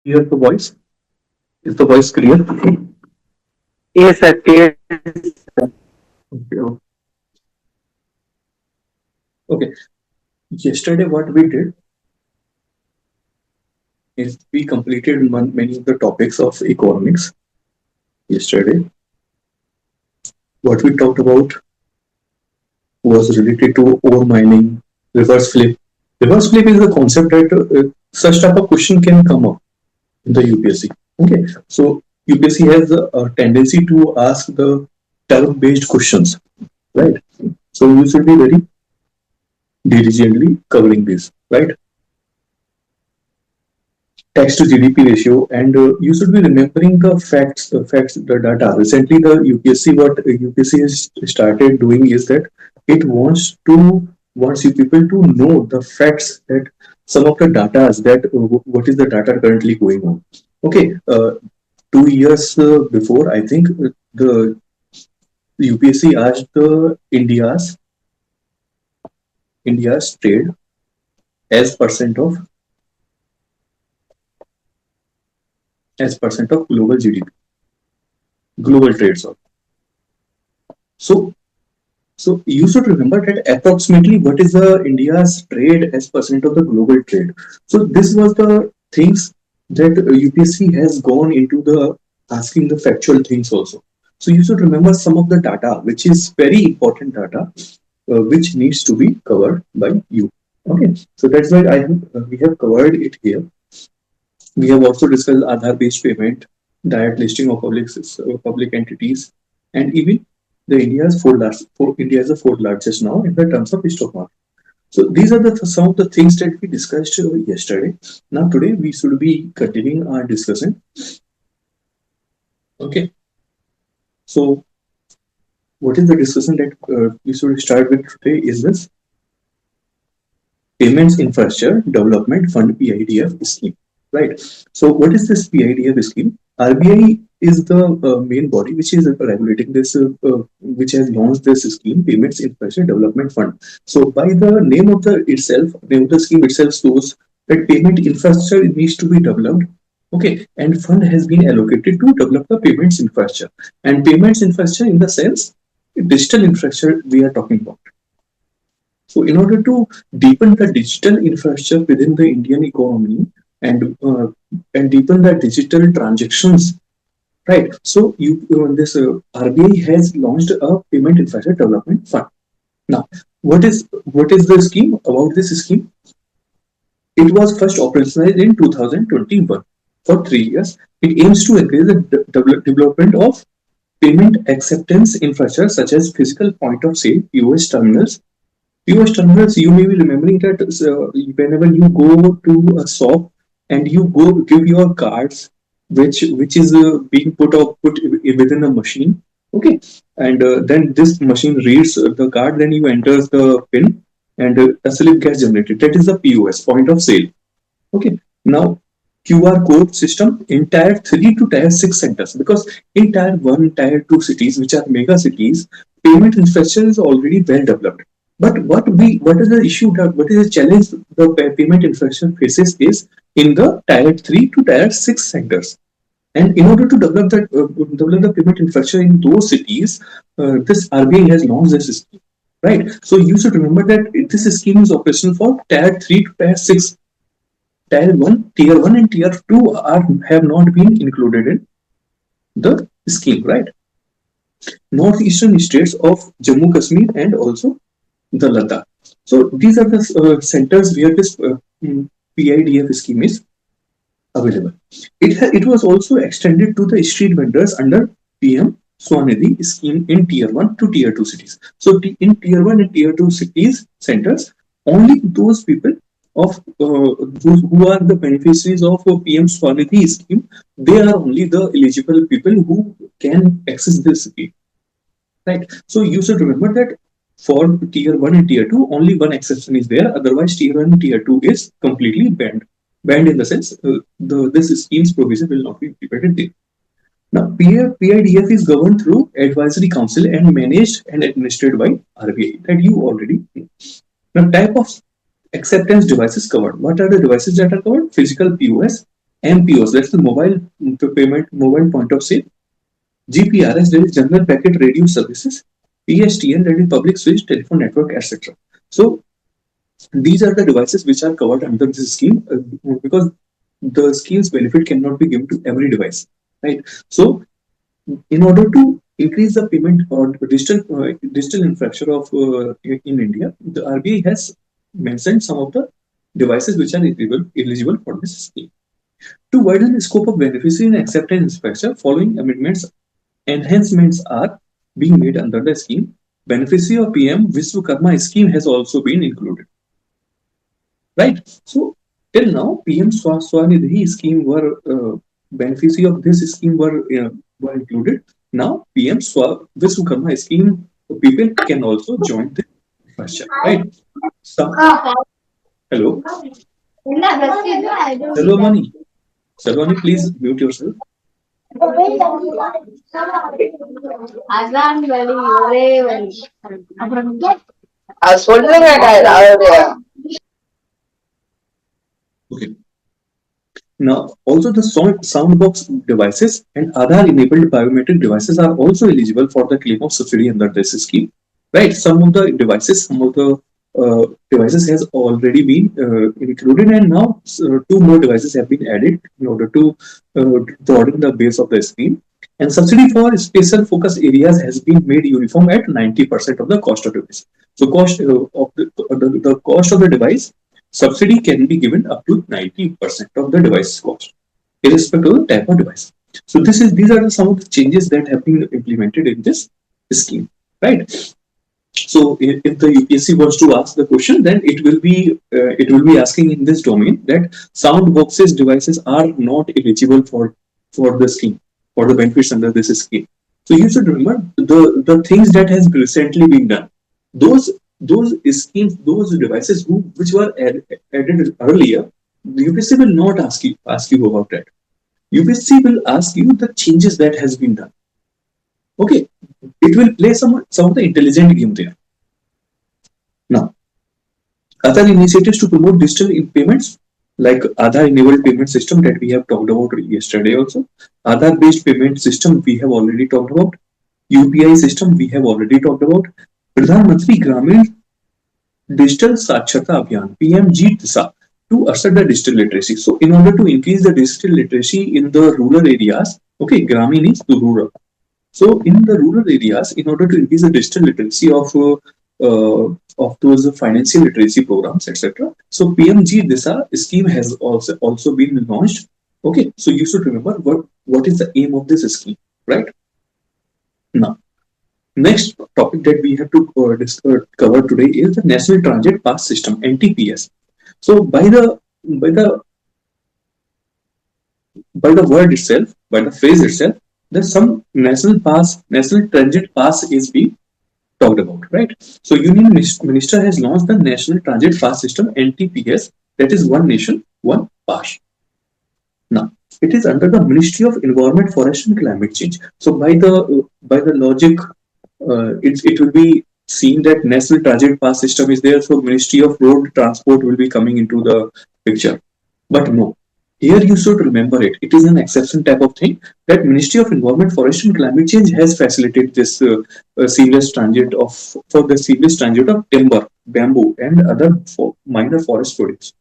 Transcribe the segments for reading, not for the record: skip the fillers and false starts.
Clear the voice? Is the voice clear? Yes, sir. Clear. Okay. Okay. Yesterday, what we did is we completed many of the topics of economics. Yesterday, what we talked about was related to ore mining, reverse flip. Reverse flip is a concept that such type of question can come up in the UPSC. Okay. So UPSC has a tendency to ask the term-based questions, right? So you should be very diligently covering this, right? Tax to GDP ratio, and you should be remembering the facts, the data. Recently, the UPSC, what UPSC has started doing is that it wants you people to know the facts, that some of the data, that what is the data currently going on. Okay, 2 years before, I think the UPSC asked the India's trade as percent of global GDP, global trade. So So you should remember that approximately what is the India's trade as percent of the global trade. So this was the things that UPSC has gone into the asking the factual things also. So you should remember some of the data, which is very important data, which needs to be covered by you. Okay, so that's why we have covered it here. We have also discussed Aadhaar-based payment, direct listing of public entities, and even India is the fourth largest now in the terms of stock market. So these are some of the things that we discussed yesterday. Now today we should be continuing our discussion. Okay. So what is the discussion that we should start with today? Is this Payments Infrastructure Development Fund (PIDF) scheme, right? So what is this PIDF scheme? RBI is the main body which is regulating this, which has launched this scheme, Payments Infrastructure Development Fund. So by the name of the scheme itself shows that payment infrastructure needs to be developed. Okay, and fund has been allocated to develop the payments infrastructure. And payments infrastructure in the sense digital infrastructure we are talking about. So, in order to deepen the digital infrastructure within the Indian economy and deepen the digital transactions, right? So, this RBI has launched a payment infrastructure development fund. Now, what is the scheme about this scheme? It was first operationalized in 2021 for 3 years. It aims to encourage the development of payment acceptance infrastructure such as physical point of sale, POS terminals. POS terminals, you may be remembering that whenever you go to a shop and you go give your cards, which is being put within a machine, okay, and then this machine reads the card, then you enter the pin, and a slip gets generated. That is the POS, point of sale. Okay, now QR code system in tier 3 to tier 6 centers, because in tier 1, tier 2 cities, which are mega cities, payment infrastructure is already well developed. But what is the issue, that what is the challenge the payment infrastructure faces is in the tier 3 to tier 6 centers. And in order to develop the payment infrastructure in those cities, this RBI has launched this scheme, right? So you should remember that this scheme is operational for tier 3 to tier 6. Tier 1 and tier 2 have not been included in the scheme, right? Northeastern states of Jammu Kashmir and also the Ladakh. So these are the centers where this PIDF scheme is available. It was also extended to the street vendors under PM Swanidhi scheme in tier 1 to tier 2 cities. So in tier 1 and tier 2 cities centers, only those people of those who are the beneficiaries of PM Swanidhi scheme, they are only the eligible people who can access this scheme. Right. So you should remember that for tier 1 and tier 2, only one exception is there. Otherwise, tier 1 and tier 2 is completely banned. Banned in the sense this scheme's provision will not be implemented there. Now, PIDF is governed through advisory council and managed and administered by RBI. That you already know. Now, type of acceptance devices covered. What are the devices that are covered? Physical POS, MPOs, that's the mobile point of sale. GPRS, that is General Packet Radio Services. PSTN, that is Public Switch Telephone Network, etc. So these are the devices which are covered under this scheme, because the scheme's benefit cannot be given to every device, right? So in order to increase the payment or digital infrastructure of in India, the RBI has mentioned some of the devices which are eligible for this scheme. To widen the scope of beneficiary and acceptance infrastructure, following amendments enhancements are being made under the scheme. Beneficiary of PM Vishwakarma scheme has also been included. Right. So till now, PM Swanidhi scheme were beneficiary of this scheme were included. Now PM Vishwakarma scheme people can also join this question. Right. So hello, Salomani. Salomani, please mute yourself. அது சொல்லுங்க அவரு. Okay. Now, also the soundbox devices and Aadhaar-enabled biometric devices are also eligible for the claim of subsidy under this scheme. Right? Some of the devices has already been included, and now two more devices have been added in order to broaden the base of the scheme. And subsidy for special focus areas has been made uniform at 90% of the cost of device. So, cost of the cost of the device subsidy can be given up to 90% of the device cost, irrespective of the type of device. So these are some of the changes that have been implemented in this scheme, right? So if the UPSC wants to ask the question, then it will be asking in this domain that sound boxes devices are not eligible for the scheme, for the benefits under this scheme. So you should remember the things that has recently been done. Those schemes, those devices which were added earlier, the UPSC will not ask you about that. UPSC will ask you the changes that has been done. Okay, it will play some of the intelligent game there. Now, other initiatives to promote digital payments, like Aadhaar enabled payment system that we have talked about yesterday also. Aadhaar based payment system we have already talked about. UPI system we have already talked about. Pradhan Mantri Gramin Digital Sakshata Abhiyan, PMG DISA, to assert the digital literacy. So, in order to increase the digital literacy in the rural areas, okay, Gramin is the rural. So, in the rural areas, in order to increase the digital literacy of those financial literacy programs, etc. So, PMG DISA scheme has also been launched. Okay, so you should remember what is the aim of this scheme, right? Now, next topic that we have to cover today is the National Transit Pass System (NTPS). So by the word itself, by the phrase itself, there's some national transit pass is being talked about, right? So Union Minister has launched the National Transit Pass System (NTPS), that is one nation, one pass. Now, it is under the Ministry of Environment, Forest and Climate Change. So by the logic, it will be seen that National Transit Pass System is there, so Ministry of Road Transport will be coming into the picture. But no, here you should remember it. It is an exception type of thing that Ministry of Environment, Forest and Climate Change has facilitated this seamless transit of timber, bamboo, and other minor forest products.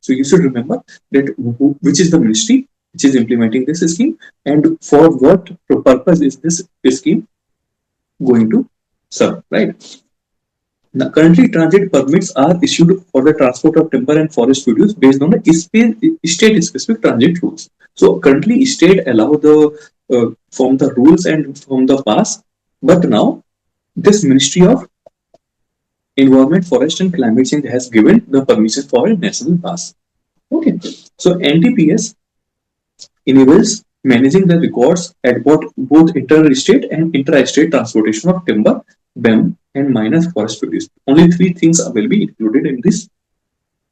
So you should remember that which is the ministry which is implementing this scheme, and for what purpose is this scheme going to serve, right? Now, currently, transit permits are issued for the transport of timber and forest produce based on the state-specific transit rules. So, currently, state allow from the rules and from the past, but now this Ministry of Environment, Forest and Climate Change has given the permission for a national pass. Okay, so NTPS enables managing the records at both interstate and intra-state transportation of timber, bamboo, and minor forest produce. Only three things will be included in this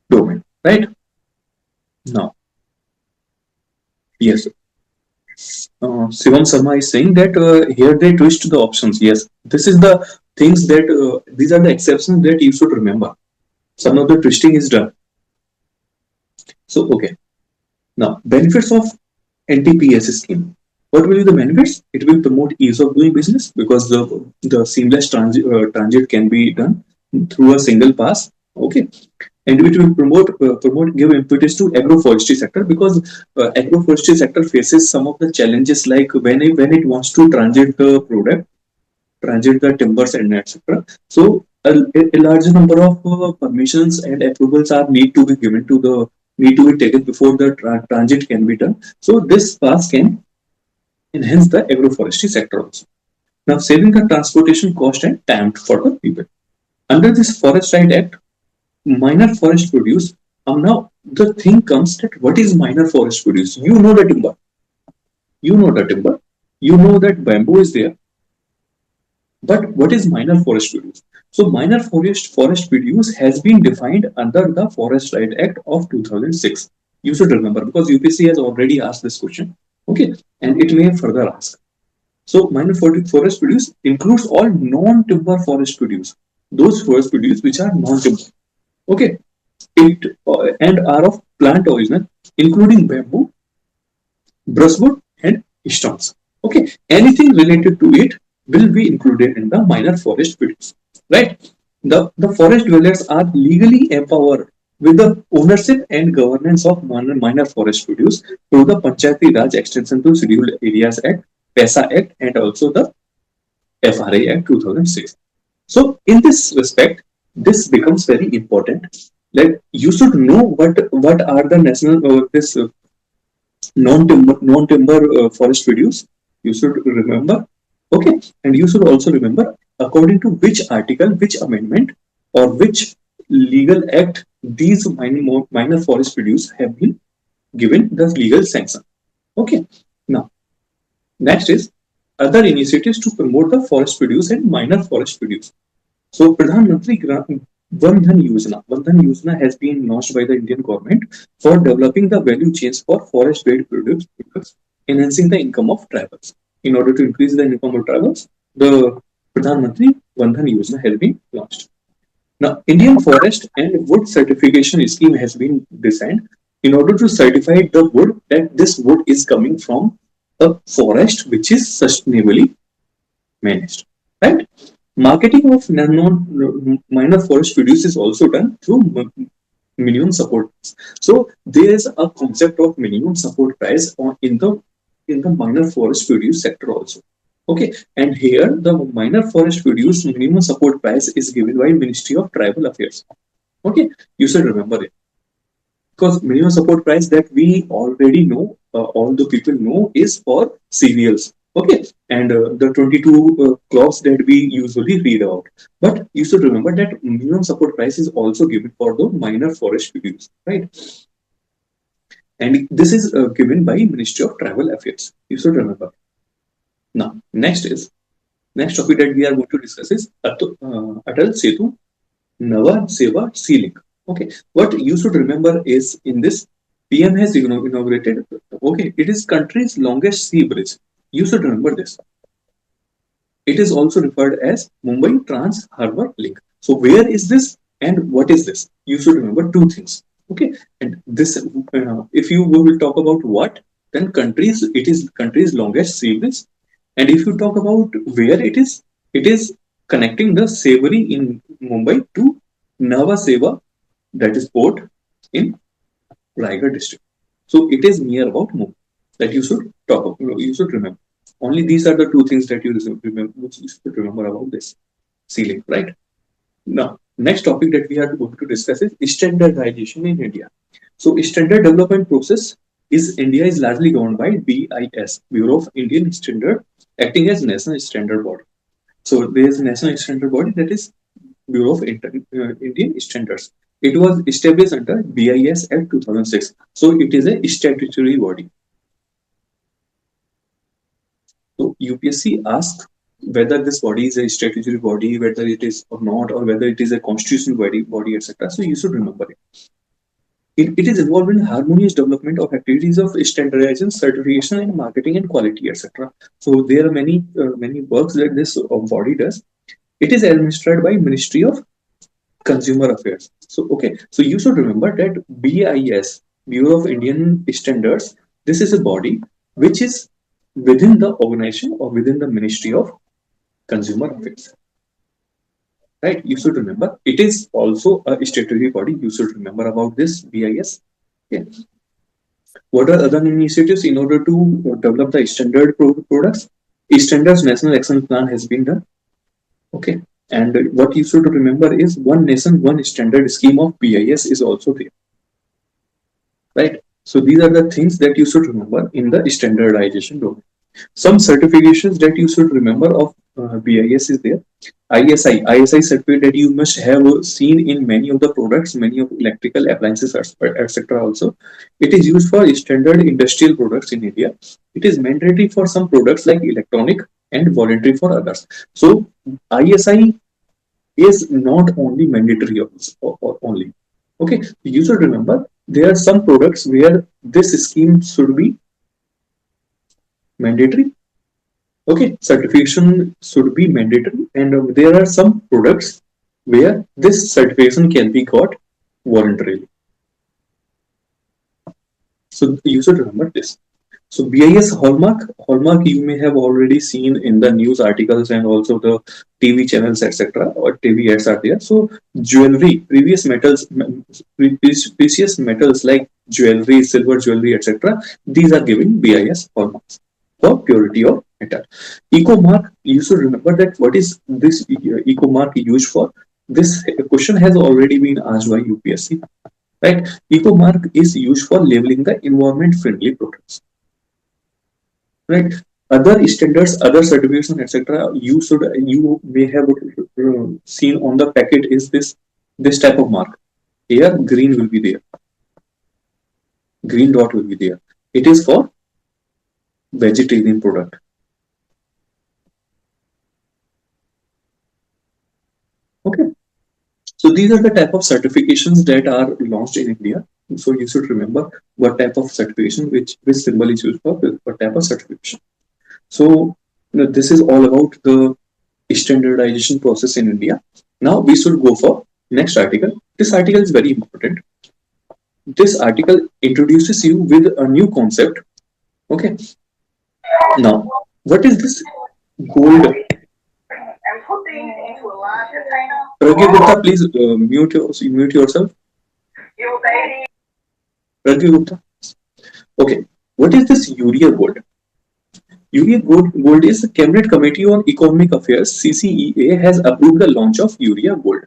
domain, right? Now, yes, Shivam Sharma is saying that here they twist the options. Yes, this is the things that these are the exceptions that you should remember. Some of the twisting is done. So, okay. Now, benefits of NTPS scheme. What will be the benefits? It will promote ease of doing business because the seamless transit can be done through a single pass. Okay, and it will promote give impetus to agroforestry sector because agroforestry sector faces some of the challenges like when it wants to transit the timbers and etc. So a larger number of permissions and approvals are need to be taken before the transit can be done. So this pass can enhance the agroforestry sector also. Now saving the transportation cost and time for the people. Under this Forest Right Act, minor forest produce. Now the thing comes that what is minor forest produce? You know the timber. You know the timber. You know that bamboo is there. But what is minor forest produce? So minor forest produce has been defined under the Forest Right Act of 2006. You should remember because UPSC has already asked this question. Okay, and it may further ask. So minor forest produce includes all non-timber forest produce. Those forest produce which are non-timber. Okay, it and are of plant origin, including bamboo, brushwood, and stones. Okay, anything related to it will be included in the minor forest produce. Right? The forest dwellers are legally empowered with the ownership and governance of minor forest produce through the Panchayati Raj Extension to Scheduled Areas Act, PESA Act, and also the FRA Act 2006. So, in this respect, this becomes very important. Like you should know what are the national this non-timber forest produce. You should remember. Okay, and you should also remember according to which article, which amendment, or which legal act these minor forest produce have been given the legal sanction. Okay, now next is other initiatives to promote the forest produce and minor forest produce. So Pradhan Mantri Van Dhan Yojana has been launched by the Indian government for developing the value chains for forest-based products, enhancing the income of tribals. In order to increase the income of tribals, the Pradhan Mantri Van Dhan Yojana has been launched. Now, Indian Forest and Wood Certification Scheme has been designed in order to certify the wood that this wood is coming from a forest which is sustainably managed. Right? Marketing of minor forest produce is also done through minimum support price. So there is a concept of minimum support price in the minor forest produce sector also. Okay, and here the minor forest produce minimum support price is given by Ministry of Tribal Affairs. Okay, you should remember it because minimum support price that we already know, all the people know, is for cereals. Okay, and the 22 clause that we usually read out. But you should remember that minimum support price is also given for the minor forest produce, right? And this is given by Ministry of Tribal Affairs. You should remember. Now, next topic that we are going to discuss is Atal Setu Nava Seva Sea Link. Okay, what you should remember is in this PM has inaugurated. Okay, it is country's longest sea bridge. You should remember this. It is also referred as Mumbai Trans Harbour Link. So where is this and what is this? You should remember two things. Okay, and this if you will talk about what, then it is country's longest sea bridge. And if you talk about where it is connecting the Savory in Mumbai to Nava Seva, that is port in Raigad district. So it is near about Mumbai that you should you should remember. Only these are the two things that you remember, which you should remember about this ceiling, right? Now, next topic that we are going to discuss is standardization in India. So, standard development process is India is largely governed by BIS, Bureau of Indian Standard, acting as national standard body. So, there is a national standard body that is Bureau of Indian Standards. It was established under BIS Act 2006. So, it is a statutory body. So UPSC asks whether this body is a statutory body, whether it is or not, or whether it is a constitutional body, etc. So you should remember it. It is involved in harmonious development of activities of standardization, certification, and marketing and quality, etc. So there are many works that this body does. It is administered by Ministry of Consumer Affairs. So okay, so you should remember that BIS Bureau of Indian Standards. This is a body which is within the organization or within the Ministry of Consumer Affairs. Right? You should remember. It is also a statutory body. You should remember about this BIS. Okay. What are other initiatives in order to develop the standard products? Standards National Action Plan has been done. Okay. And what you should remember is one nation, one standard scheme of BIS is also there. Right? So these are the things that you should remember in the standardization domain. Some certifications that you should remember of BIS is there. ISI certificate that you must have seen in many of the products, many of electrical appliances, etc. Also, it is used for standard industrial products in India. It is mandatory for some products like electronic and voluntary for others. So ISI is not only mandatory or only. Okay, you should remember there are some products where this scheme should be mandatory. Okay, certification should be mandatory, and there are some products where this certification can be got voluntarily. So you should remember this. So BIS hallmark you may have already seen in the news articles and also the TV channels, etc. or TV ads are there. So jewelry, precious metals like jewelry, silver jewelry, etc. These are given BIS hallmarks for purity of metal. Eco mark, you should remember that what is this eco mark used for? This question has already been asked by UPSC. Right? Eco mark is used for labeling the environment friendly products. Right? Other standards, other certification, etc. You may have seen on the packet is this type of mark. Here, green will be there. Green dot will be there. It is for vegetarian product. Okay. So these are the type of certifications that are launched in India. So you should remember what type of certification, which symbol is used for what type of certification. So this is all about the standardization process in India. Now we should go for next article. This article is very important. This article introduces you with a new concept. Okay. Now, what is this gold? Pragya Gupta, please mute yourself. Pragya Gupta. Okay. What is this urea gold? Urea gold is the Cabinet Committee on Economic Affairs (CCEA) has approved the launch of urea gold.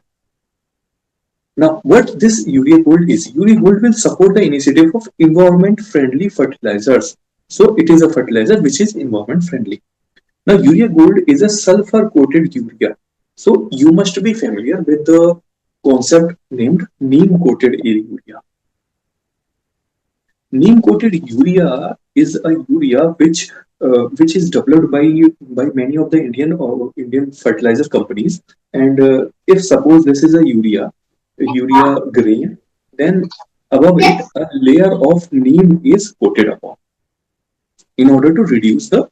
Now, what this urea gold is? Urea gold will support the initiative of environment-friendly fertilizers. So it is a fertilizer which is environment-friendly. Now, urea gold is a sulfur-coated urea. So you must be familiar with the concept named neem-coated urea. Neem-coated urea is a urea which is developed by many of the Indian fertilizer companies. And if suppose this is a urea grain, then above it a layer of neem is coated upon in order to reduce the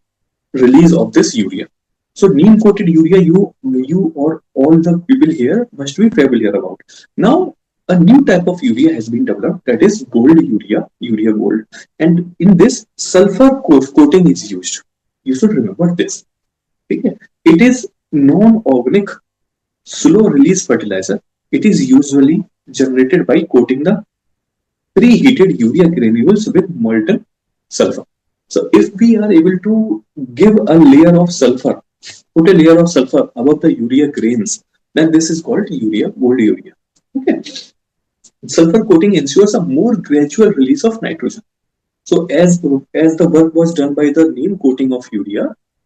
release of this urea. So neem coated urea, you or all the people here must be familiar about. Now a new type of urea has been developed, that is gold urea gold, and in this sulfur coating is used. You should remember this. Okay? It is non-organic slow release fertilizer. It is usually generated by coating the preheated urea granules with molten sulfur. So if we are able to give a layer of sulfur, put a layer of sulfur above the urea grains, then this is called gold urea. Okay. Sulfur coating ensures a more gradual release of nitrogen. So as the work was done by the neem coating of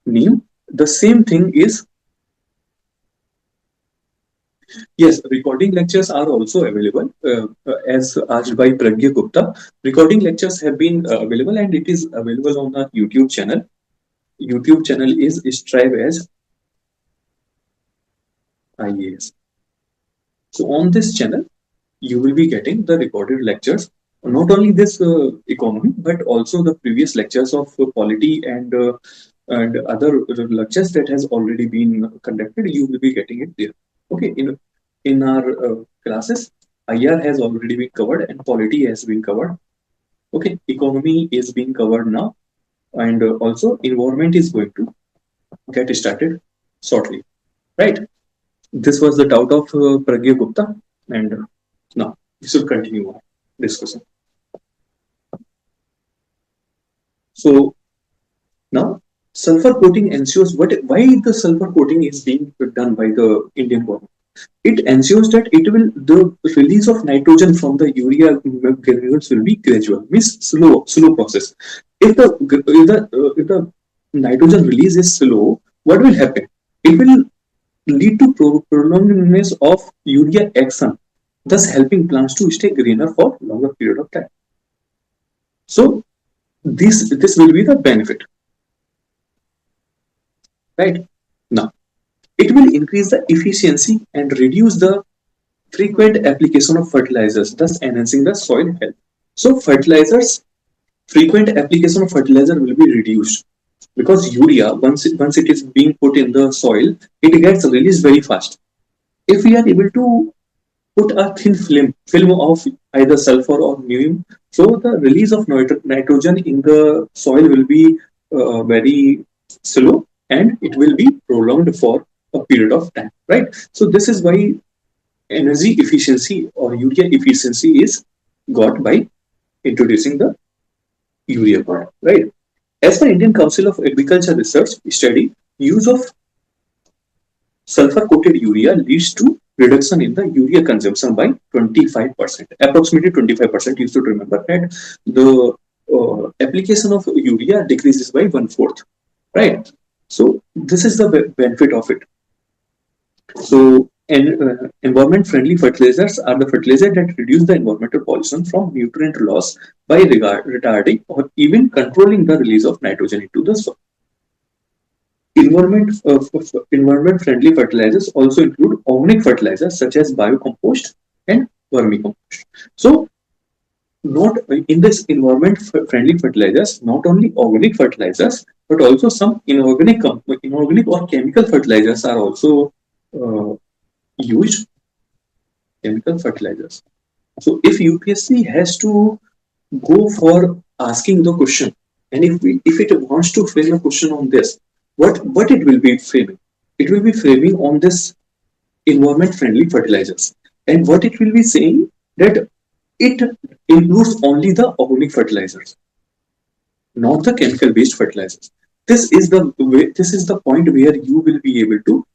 neem, the same thing is. Yes, recording lectures are also available as asked by Pragya Gupta. Recording lectures have been available and it is available on our YouTube channel. YouTube channel is Strive as IAS. So on this channel, you will be getting the recorded lectures. Not only this economy, but also the previous lectures of polity and other lectures that has already been conducted. You will be getting it there. Okay, in our classes, IR has already been covered and polity has been covered. Okay, economy is being covered now, and also environment is going to get started shortly. Right. This was the doubt of Pragya Gupta, and now we should continue our discussion. So now sulfur coating ensures what why the sulfur coating is being done by the Indian government. It ensures that it will the release of nitrogen from the urea granules will be gradual, means slow process. If the nitrogen release is slow, what will happen? It will lead to prolongness of urea action, thus helping plants to stay greener for longer period of time. So this will be the benefit, right? Now it will increase the efficiency and reduce the frequent application of fertilizers, thus enhancing the soil health. So fertilizers, frequent application of fertilizer will be reduced because urea once it is being put in the soil, it gets released very fast. If we are able to put a thin film of either sulfur or neem, so the release of nitrogen in the soil will be very slow and it will be prolonged for a period of time, right? So this is why energy efficiency or urea efficiency is got by introducing the urea product, right? As per Indian Council of Agriculture Research study, use of sulfur coated urea leads to reduction in the urea consumption by 25%, approximately 25%. You should remember that the application of urea decreases by one fourth, right? So this is the benefit of it. So, and environment-friendly fertilizers are the fertilizers that reduce the environmental pollution from nutrient loss by retarding or even controlling the release of nitrogen into the soil. Environment-friendly fertilizers also include organic fertilizers such as biocompost and vermicompost. So, not in this environment-friendly fertilizers, not only organic fertilizers, but also some inorganic or chemical fertilizers are also uh, used chemical fertilizers. So if UPSC has to go for asking the question, and if it wants to frame a question on this, what it will be framing? It will be framing on this environment friendly fertilizers, and what it will be saying that it includes only the organic fertilizers, not the chemical based fertilizers. This is the point where you will be able to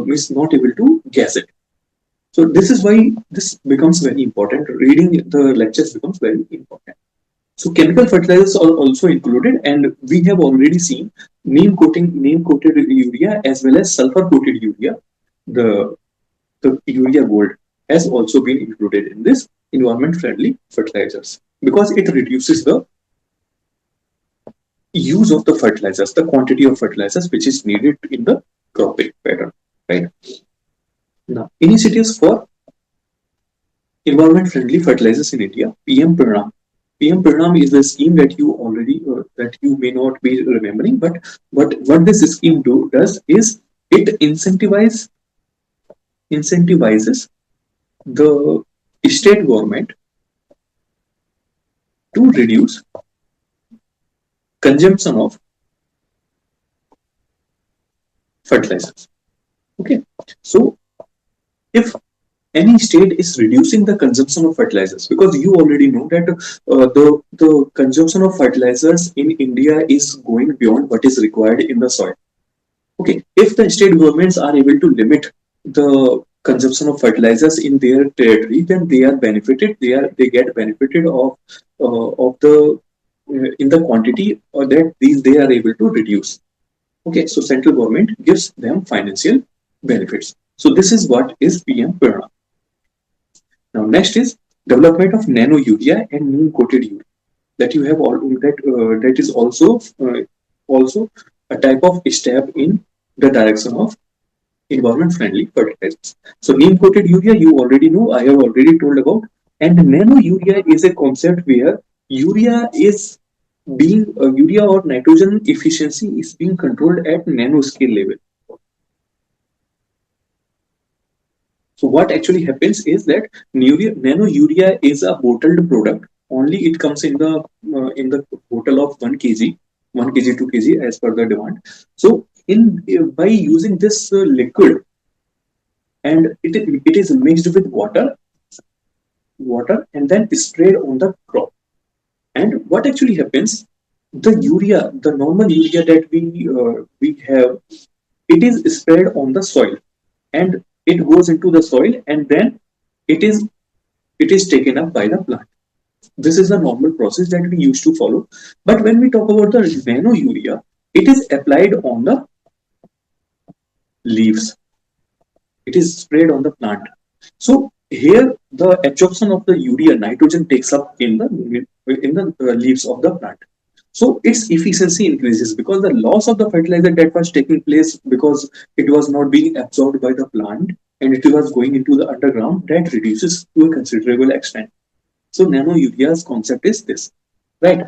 is not able to guess it. So this is why this becomes very important. Reading the lectures becomes very important. So chemical fertilizers are also included, and we have already seen neem coated urea as well as sulfur coated urea. The the urea gold has also been included in this environment friendly fertilizers because it reduces the use of the fertilizers, the quantity of fertilizers which is needed in the cropping pattern. Right now, initiatives for environment friendly fertilizers in India, PM Pranam. PM Pranam is a scheme that you already that you may not be remembering, but what this scheme does is it incentivizes the state government to reduce consumption of fertilizers. Okay, so if any state is reducing the consumption of fertilizers, because you already know that the consumption of fertilizers in India is going beyond what is required in the soil. Okay, if the state governments are able to limit the consumption of fertilizers in their territory, then they are benefited. They get benefited of the in the quantity or that these they are able to reduce. Okay, so central government gives them financial benefits. So this is what is PM Purna. Now next is development of nano urea and neem coated urea that you have all that is also a type of step in the direction of environment friendly fertilizers. So neem coated urea you already know, I have already told about, and nano urea is a concept where urea is urea or nitrogen efficiency is being controlled at nanoscale level. So what actually happens is that nano urea is a bottled product only it comes in the bottle of 1 kg 2 kg as per the demand. So in by using this liquid, and it is mixed with water and then sprayed on the crop. And what actually happens, the urea, the normal urea that we have, it is spread on the soil, and it goes into the soil, and then it is it is taken up by the plant. This is a normal process that we used to follow. But when we talk about the nano urea, it is applied on the leaves, it is sprayed on the plant. So here the absorption of the urea nitrogen takes up in the leaves of the plant. So its efficiency increases because the loss of the fertilizer that was taking place because it was not being absorbed by the plant and it was going into the underground, that reduces to a considerable extent. So nano urea's concept is this, right?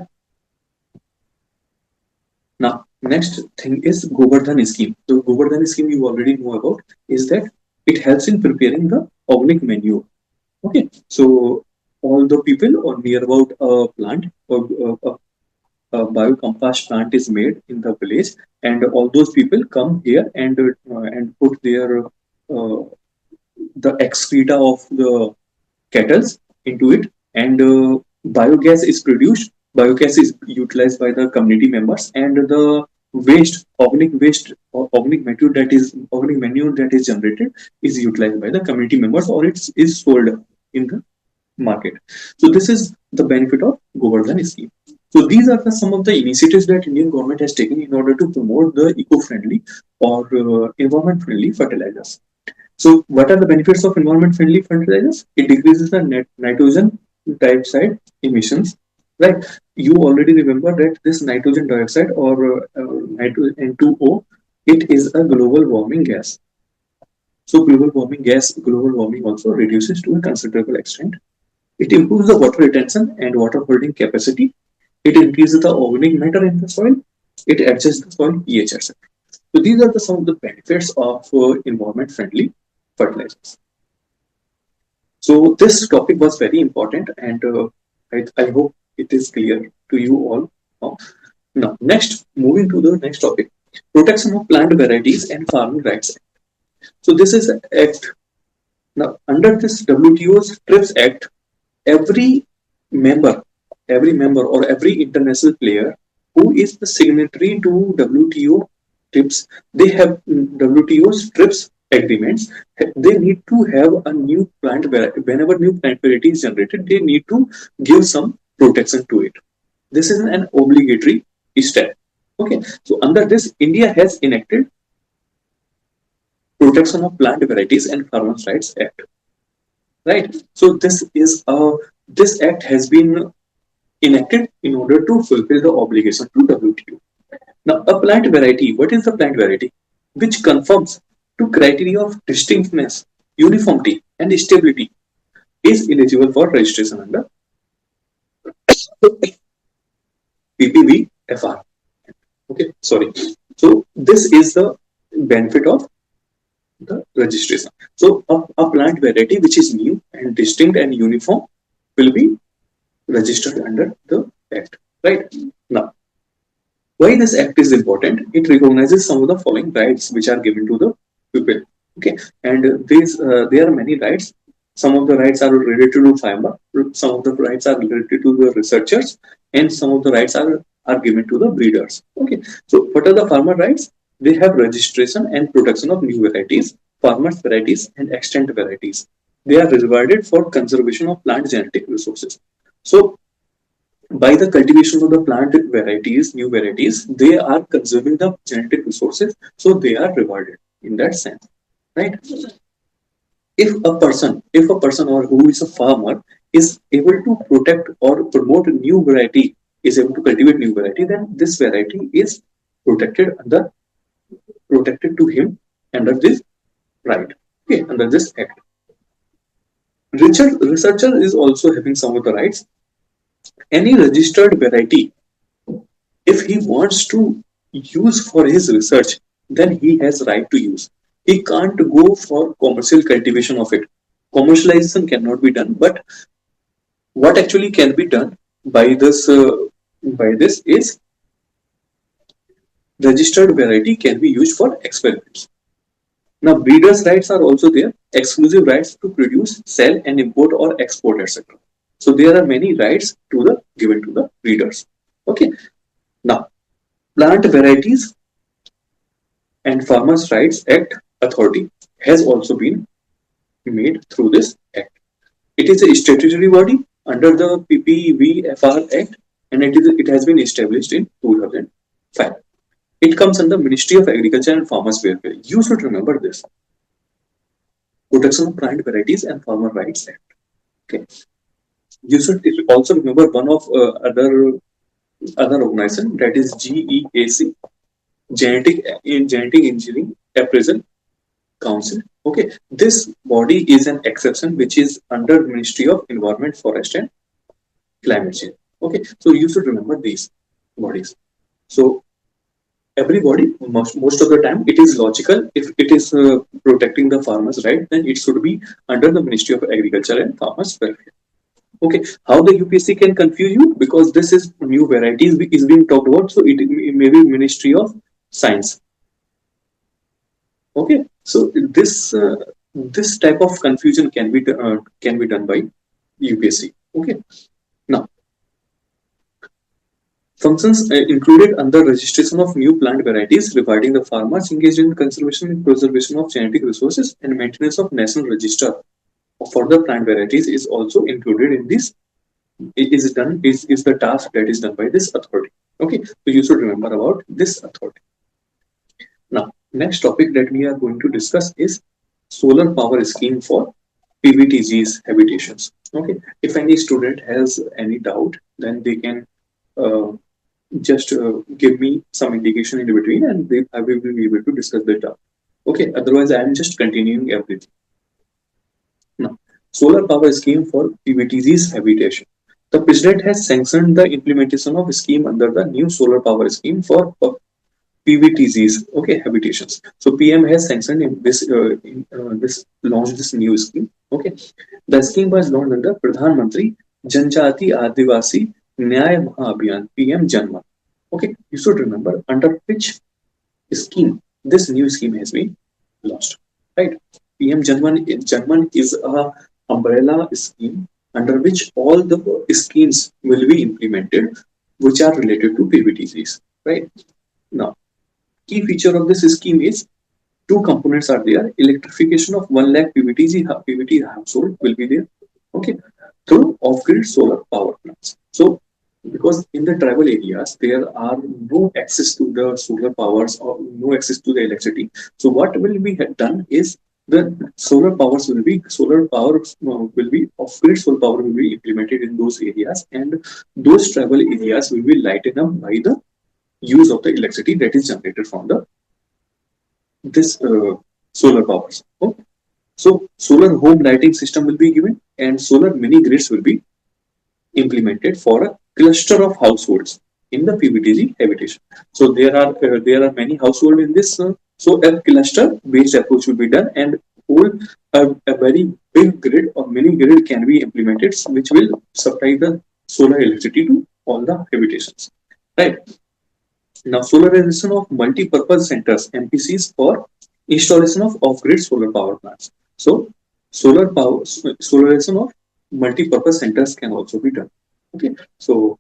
Now, next thing is Govardhan scheme. The Govardhan scheme you already know about is that it helps in preparing the organic manure. Okay, so all the people or near about a plant or a biocompost plant is made in the village, and all those people come here and put their the excreta of the kettles into it, and biogas is produced. Biogas is utilized by the community members, and the waste or organic manure that is generated is utilized by the community members, or it is sold in the market. So this is the benefit of Govardhan scheme. So these are some of the initiatives that Indian government has taken in order to promote the eco-friendly or environment-friendly fertilizers. So, what are the benefits of environment-friendly fertilizers? It decreases the net nitrogen dioxide emissions. Right? You already remember that this nitrogen dioxide or N2O, it is a global warming gas. So, global warming also reduces to a considerable extent. It improves the water retention and water holding capacity. It increases the organic matter in the soil. It adjusts the soil pH, etc. So these are some of the benefits of environment-friendly fertilizers. So this topic was very important, and I hope it is clear to you all now. Now, next, moving to the next topic, protection of plant varieties and farming rights. So this is an act. Now, under this WTO's TRIPS Act, every member, every member or every international player who is the signatory to WTO TRIPS, they have WTO's TRIPS agreements. They need to have a new plant variety. Whenever new plant variety is generated, they need to give some protection to it. This is an obligatory step. Okay, so under this, India has enacted Protection of Plant Varieties and Farmers' Rights Act. Right. So this act has been enacted in order to fulfill the obligation to WTO. Now, a plant variety, what is the plant variety? Which conforms to criteria of distinctness, uniformity, and stability is eligible for registration under PPVFR. Okay, sorry. So this is the benefit of the registration. So a plant variety which is new and distinct and uniform will be registered under the act. Right now, why this act is important? It recognizes some of the following rights which are given to the people. Okay, and there are many rights. Some of the rights are related to farmer, some of the rights are related to the researchers, and some of the rights are given to the breeders. Okay, so what are the farmer rights? They have registration and protection of new varieties, farmers varieties, and extant varieties. They are rewarded for conservation of plant genetic resources. So by the cultivation of the plant varieties, new varieties, they are conserving the genetic resources, so they are rewarded in that sense, right? If a person or who is a farmer is able to protect or promote a new variety, is able to cultivate new variety, then this variety is protected under protected to him under this right, okay, under this act. Researcher is also having some of the rights. Any registered variety, if he wants to use for his research, then he has right to use. He can't go for commercial cultivation of it. Commercialization cannot be done, but what actually can be done by this is registered variety can be used for experiments. Now, breeders' rights are also there, exclusive rights to produce, sell, and import or export, etc. So there are many rights to the given to the breeders. Okay. Now, Plant Varieties and Farmers' Rights Act Authority has also been made through this act. It is a statutory body under the PPVFR Act, and it has been established in 2005. It comes under Ministry of Agriculture and Farmers Welfare. You should remember this. Protection of Plant Varieties and Farmer Rights Act. Okay. You should also remember one of other organization, that is GEAC, Genetic Engineering Appraisal Council. Okay, this body is an exception which is under Ministry of Environment, Forest and Climate Change. Okay, so you should remember these bodies. So everybody, most of the time, it is logical. If it is protecting the farmers' right, then it should be under the Ministry of Agriculture and Farmers Welfare. Okay, how the UPSC can confuse you, because this is new varieties is being talked about, so it may be Ministry of Science. Okay, so this type of confusion can be done by UPSC. Okay, now functions included under registration of new plant varieties, rewarding the farmers engaged in conservation and preservation of genetic resources, and maintenance of national register for the plant varieties is also included in this. Is the task that is done by this authority. Okay, so you should remember about this authority. Now, next topic that we are going to discuss is solar power scheme for PVTG's habitations. Okay, if any student has any doubt, then they can uh, just give me some indication in between, and I will be able to discuss the doubt. Okay, otherwise I am just continuing everything. Now, solar power scheme for PVTG's habitation. The President has sanctioned the implementation of a scheme under the new solar power scheme for PVTGs, okay, habitations. So PM has sanctioned this launched this new scheme. Okay, the scheme was launched under Pradhan Mantri Janjati Adivasi Nyay Mahabhiyan (PM Janman). Okay, you should remember under which scheme this new scheme has been launched, right? PM Janman is a umbrella scheme under which all the schemes will be implemented which are related to PVTGs, right? Now, key feature of this scheme is two components are there. Electrification of 1 lakh PVT household will be there. Okay, through off-grid solar power plants. So, because in the tribal areas there are no access to the solar powers or no access to the electricity. So, what will be done is the solar power will be off-grid solar power will be implemented in those areas, and those tribal areas will be lightened up by the use of the electricity that is generated from the this solar powers. Okay. So solar home lighting system will be given, and solar mini grids will be implemented for a cluster of households in the PVTG habitation. So there are many households in this. So a cluster based approach will be done, and whole a very big grid or mini grid can be implemented, which will supply the solar electricity to all the habitations. Right. Now, solarization of multi-purpose centers (MPCs) for installation of off-grid solar power plants. So, solarization of multi-purpose centers can also be done. Okay, so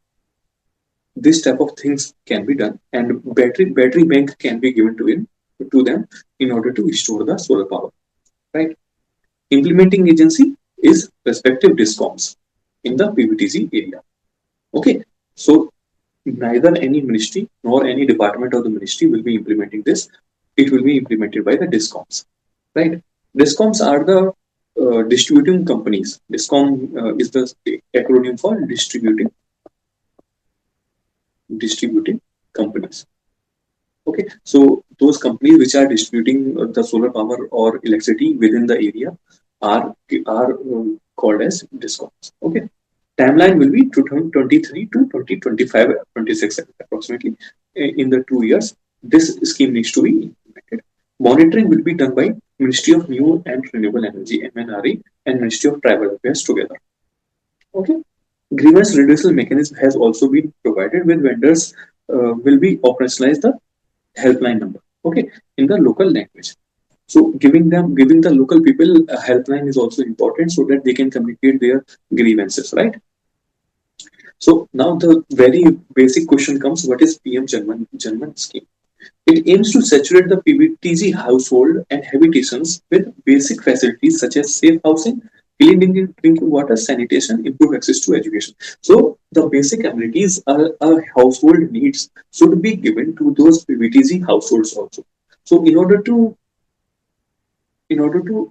this type of things can be done, and battery bank can be given to them in order to store the solar power. Right. Implementing agency is respective discoms in the PVTC area. Okay, so neither any ministry nor any department of the ministry will be implementing this. It will be implemented by the discoms, right? Discoms are the distributing companies. Discom is the acronym for distributing companies. Okay, so those companies which are distributing the solar power or electricity within the area are called as discoms. Okay, timeline will be 2023 to 2025, 26 approximately. In the 2 years, this scheme needs to be implemented. Monitoring will be done by Ministry of New and Renewable Energy (MNRE) and Ministry of Tribal Affairs together. Okay. Grievance redressal mechanism has also been provided with vendors will be operationalized the helpline number, okay, in the local language. So giving the local people a helpline is also important so that they can communicate their grievances, right? So now the very basic question comes: what is PM Janman scheme? It aims to saturate the PBTG household and habitations with basic facilities such as safe housing, clean drinking water, sanitation, improved access to education. So the basic amenities a household needs should be given to those PBTG households also. So in order to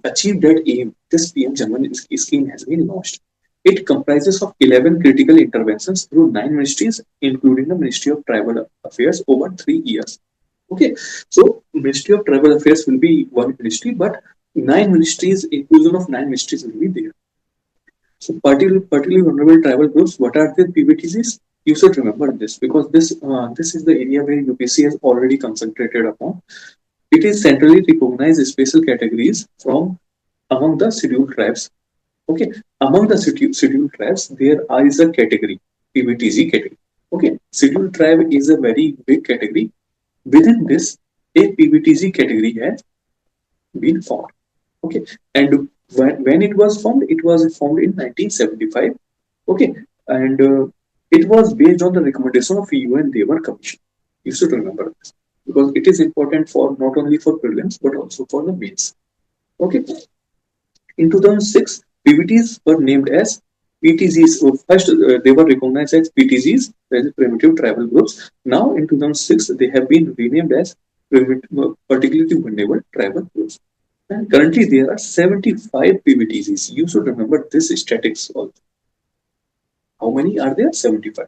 achieve that aim, this PM Janman scheme has been launched. It comprises of 11 critical interventions through 9 ministries, including the Ministry of Tribal Affairs over 3 years. Okay, so Ministry of Tribal Affairs will be one ministry, but 9 ministries, inclusion of 9 ministries will be there. So particularly vulnerable tribal groups, what are the PBTCs? You should remember this because this is the area where UPSC has already concentrated upon. It is centrally recognized special categories from among the scheduled tribes. Okay, among the scheduled tribes, there is a category, PBTG category. Okay, scheduled tribe is a very big category. Within this, a PBTG category has been formed. Okay, and when it was formed in 1975. Okay, and it was based on the recommendation of UN Dewan Commission. You should remember this because it is important for not only for prelims but also for the mains. Okay, in 2006, PBTs were named as PTGs. So first, they were recognized as PTGs, that is primitive tribal groups. Now, in 2006, they have been renamed as particularly vulnerable tribal groups. And currently, there are 75 PBTGs. You should remember this statistics also. How many are there? 75.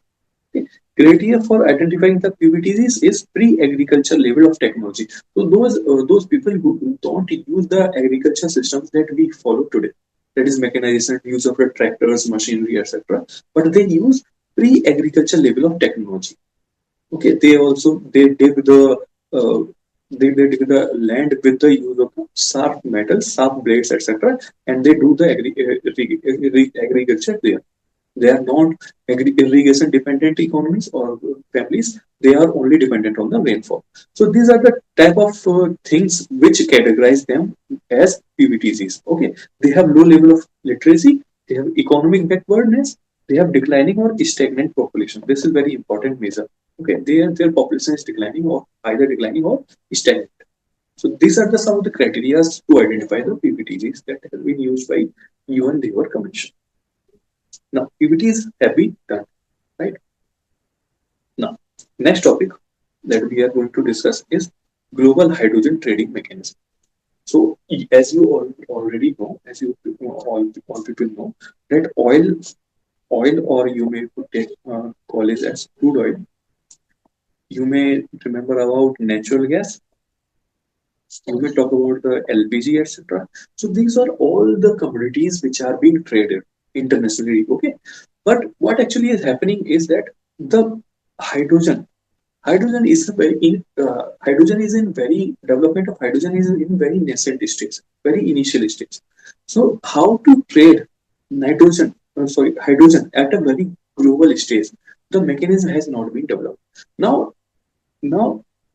Okay. Criteria for identifying the PBTGs is pre-agriculture level of technology. So those people who don't use the agriculture systems that we follow today, that is mechanization, use of the tractors, machinery, etc. But they use pre-agriculture level of technology. Okay, uh, they dig the land with the use of sharp metals, sharp blades, etc. And they do the agriculture there. They are not irrigation dependent economies or families. They are only dependent on the rainfall. So these are the type of things which categorize them as PBTCs. Okay, they have low level of literacy. They have economic backwardness. They have declining or stagnant population. This is very important measure. Okay, their population is declining or either declining or stagnant. So these are the some of the criteria to identify the PBTGs that have been used by UN Labour Commission. Now, PBTs have been done, right? Now, next topic that we are going to discuss is global hydrogen trading mechanism. So, as you already know, as you all people know, that oil, or you may take call it as crude oil. You may remember about natural gas. You may talk about the LPG, etc. So these are all the commodities which are being traded internationally. Okay, but what actually is happening is that the hydrogen hydrogen is in very development of hydrogen is in very nascent stage, very initial stage. So how to trade hydrogen at a very global stage? The mechanism has not been developed. Now,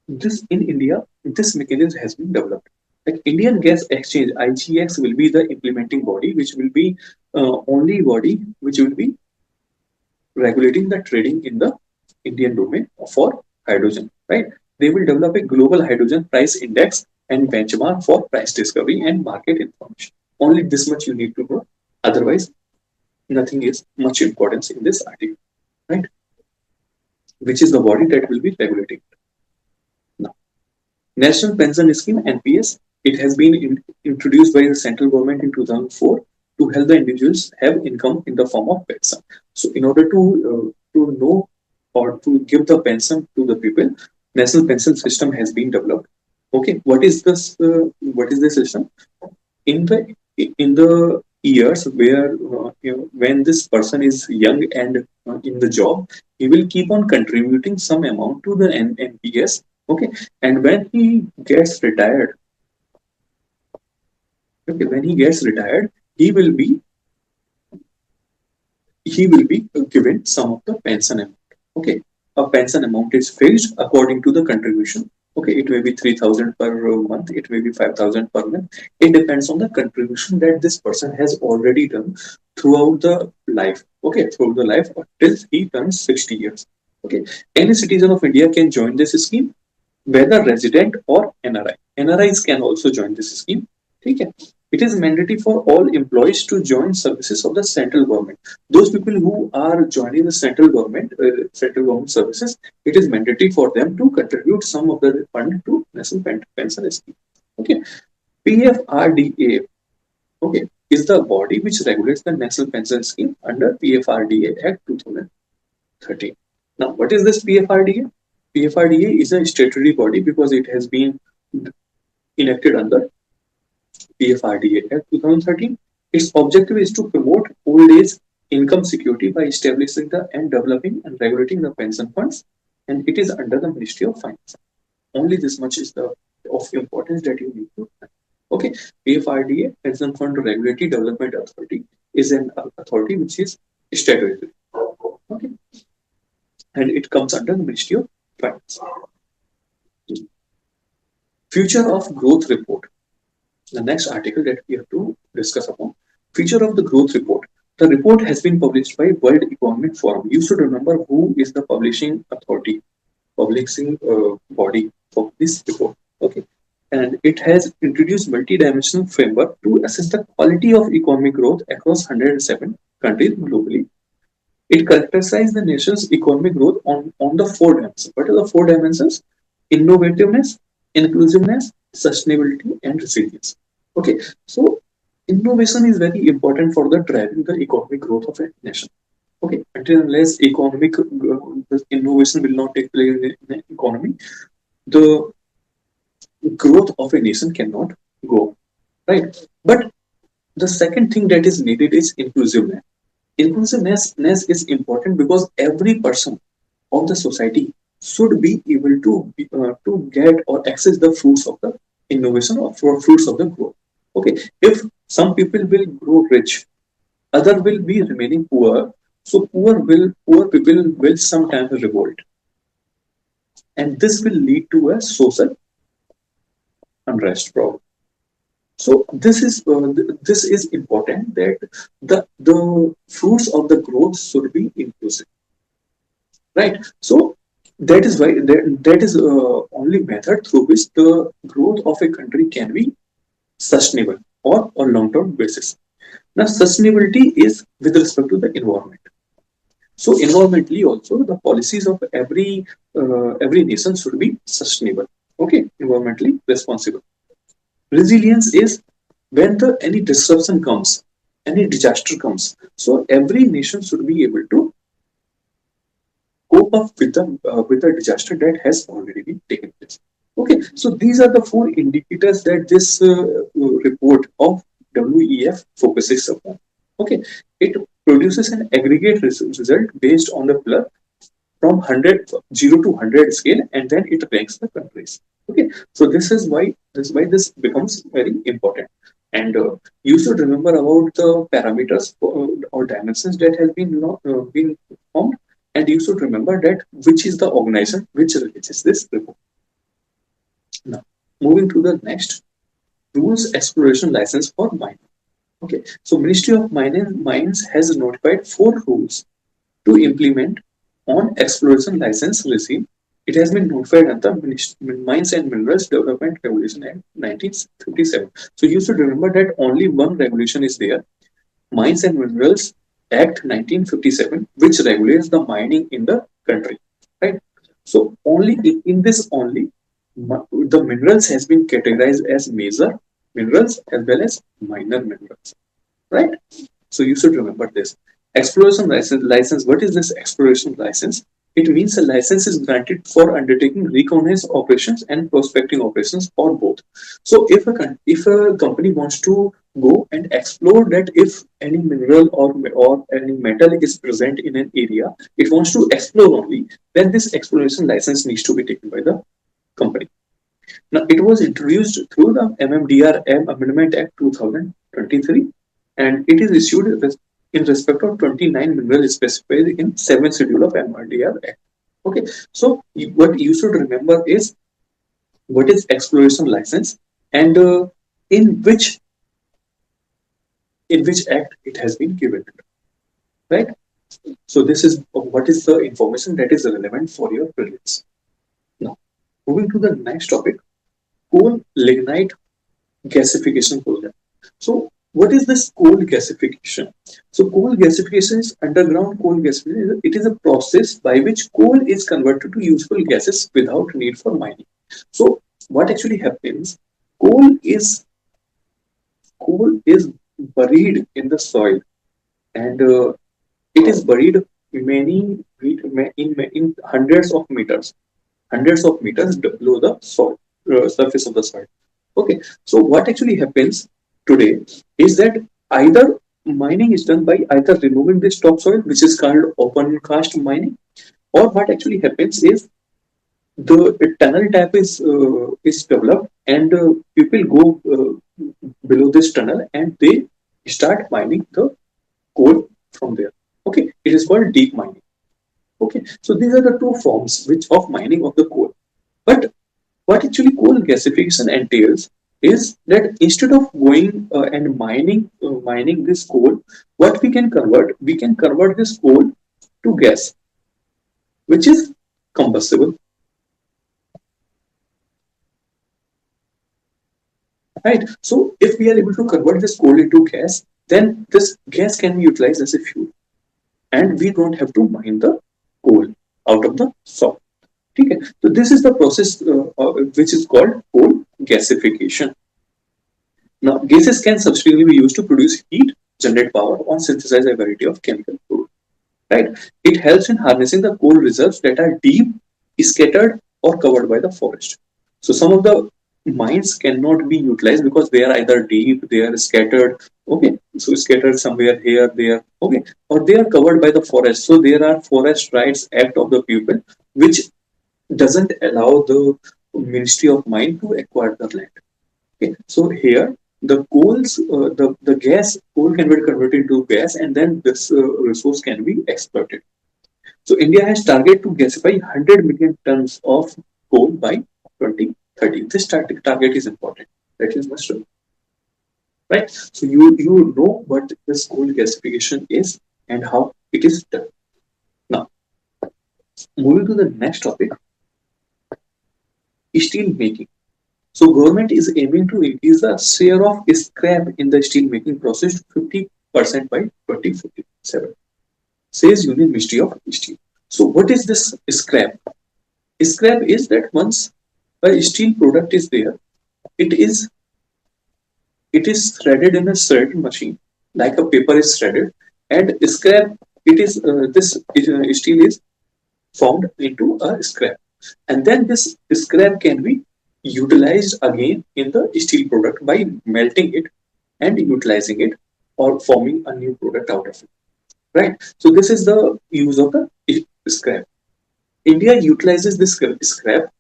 this in India, this mechanism has been developed. Like Indian Gas Exchange (IGX) will be the implementing body, which will be only body which will be regulating the trading in the Indian domain for hydrogen. Right? They will develop a global hydrogen price index and benchmark for price discovery and market information. Only this much you need to know. Otherwise, nothing is much importance in this article. Right? Which is the body that will be regulating. Now, National Pension Scheme (NPS). It has been introduced by the central government in 2004 to help the individuals have income in the form of pension. So, in order to know or to give the pension to the people, national pension system has been developed. Okay, what is this? What is the system? In the years where when this person is young and in the job, he will keep on contributing some amount to the NPS. Okay, and when he gets retired, he will be he will be given some of the pension amount. Okay, a pension amount is fixed according to the contribution. Okay, it may be 3,000 per month, it may be 5,000 per month. It depends on the contribution that this person has already done throughout the life. Okay, throughout the life till he turns 60 years. Okay, any citizen of India can join this scheme, whether resident or NRI. NRIs can also join this scheme. Okay. It is mandatory for all employees to join services of the central government. Those people who are joining the central government services, it is mandatory for them to contribute some of the fund to national pension scheme. Okay, PFRDA. Okay, is the body which regulates the national pension scheme under PFRDA Act 2013. Now, what is this PFRDA? PFRDA is a statutory body because it has been enacted under PFRDA Act 2013. Its objective is to promote old age income security by establishing the and developing and regulating the pension funds, and it is under the Ministry of Finance. Only this much is the of importance that you need to know. Okay, PFRDA, Pension Fund Regulatory Development Authority, is an authority which is statutory. Okay, and it comes under the Ministry of Finance. Future of Growth Report. The next article that we have to discuss upon. Future of the Growth Report. The report has been published by World Economic Forum. You should remember who is the publishing authority, publishing body for this report. Okay, and it has introduced multi-dimensional framework to assess the quality of economic growth across 107 countries globally. It characterizes the nation's economic growth on the four dimensions. What are the four dimensions? Innovativeness, inclusiveness, sustainability, and resilience. Okay, so innovation is very important for the driving the economic growth of a nation. Okay, until unless economic innovation will not take place in the economy, the growth of a nation cannot go right. But the second thing that is needed is inclusiveness. Inclusiveness is important because every person of the society should be able to get or access the fruits of the innovation or for fruits of the growth. Okay, if some people will grow rich, other will be remaining poor. So poor people will sometimes revolt, and this will lead to a social unrest problem. So this is important that the fruits of the growth should be inclusive, right? So that is why that is only method through which the growth of a country can be sustainable or on long-term basis. Now, sustainability is with respect to the environment. So, environmentally also the policies of every nation should be sustainable. Okay, environmentally responsible. Resilience is when the any disruption comes, any disaster comes. So, every nation should be able to cope up with the disaster that has already been taken place. Okay, so these are the four indicators that this report of WEF focuses upon. Okay, it produces an aggregate result based on the blur from 0 to 100 scale, and then it ranks the countries. Okay, so this becomes very important, and you should remember about the parameters or dimensions that has been formed, and you should remember that which is the organization which releases this report. Now, moving to the next, rules exploration license for mining. Okay, so Ministry of Mines has notified four rules to implement on exploration license regime. It has been notified under Mines and Minerals Development Regulation Act 1957. So you should remember that only one regulation is there, Mines and Minerals Act 1957, which regulates the mining in the country. Right. So only in this only the minerals has been categorized as major minerals as well as minor minerals. Right. So you should remember this. Exploration license. What is this exploration license? It means a license is granted for undertaking reconnaissance operations and prospecting operations or both. So if a company wants to go and explore that if any mineral or any metal is present in an area, it wants to explore only, then this exploration license needs to be taken by the company. Now, it was introduced through the MMDR Amendment Act 2023, and it is issued in respect of 29 minerals specified in 7th schedule of MRDR Act. Okay, so what you should remember is what is exploration license and in which act it has been given, right? So this is what is the information that is relevant for your prelims. Now, moving to the next topic, coal lignite gasification program. So, what is this coal gasification? So, coal gasification is underground coal gasification. It is a process by which coal is converted to useful gases without need for mining. So, what actually happens? Coal is coal is buried in the soil, and it is buried in hundreds of meters below the soil, surface of the soil. Okay, so what actually happens today is that either mining is done by either removing this topsoil, which is called open cast mining, or what actually happens is the tunnel tap is developed, and people go below this tunnel and they start mining the coal from there. Okay, it is called deep mining. Okay, so these are the two forms which of mining of the coal. But what actually coal gasification entails is that instead of going and mining this coal, what we can convert this coal to gas, which is combustible, right? So if we are able to convert this coal into gas, then this gas can be utilized as a fuel, and we don't have to mine the coal out of the soil. Okay, so this is the process which is called coal gasification. Now, gases can subsequently be used to produce heat, generate power, or synthesize a variety of chemical products. Right? It helps in harnessing the coal reserves that are deep, scattered, or covered by the forest. So some of the mines cannot be utilized because they are either deep, they are scattered. Okay, so scattered somewhere here, there. Okay, or they are covered by the forest. So there are Forest Rights Act of the people, which doesn't allow the Ministry of Mine to acquire the land. Okay, so here the gas coal can be converted into gas, and then this resource can be exploited. So India has target to gasify 100 million tons of coal by 2030. This target is important. That is must know, right? So you know what this coal gasification is and how it is done. Now, moving to the next topic, steel making. So government is aiming to increase the share of scrap in the steel making process to 50% by 2047, says Union Ministry of Steel. So what is this scrap? Scrap is that once a steel product is there, it is threaded in a shredding machine, like a paper is shredded, and scrap it is this steel is formed into a scrap, and then this scrap can be utilized again in the steel product by melting it and utilizing it or forming a new product out of it, right? So this is the use of the scrap. India utilizes this scrap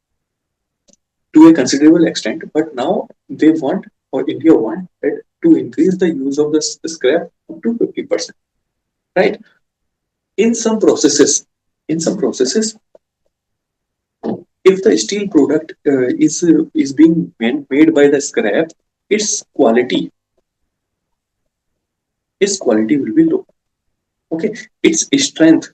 to a considerable extent, but now they want, or India want it to increase the use of this scrap up to 50%, right? in some processes in some processes, if the steel product is being made by the scrap, its quality will be low. Okay, its strength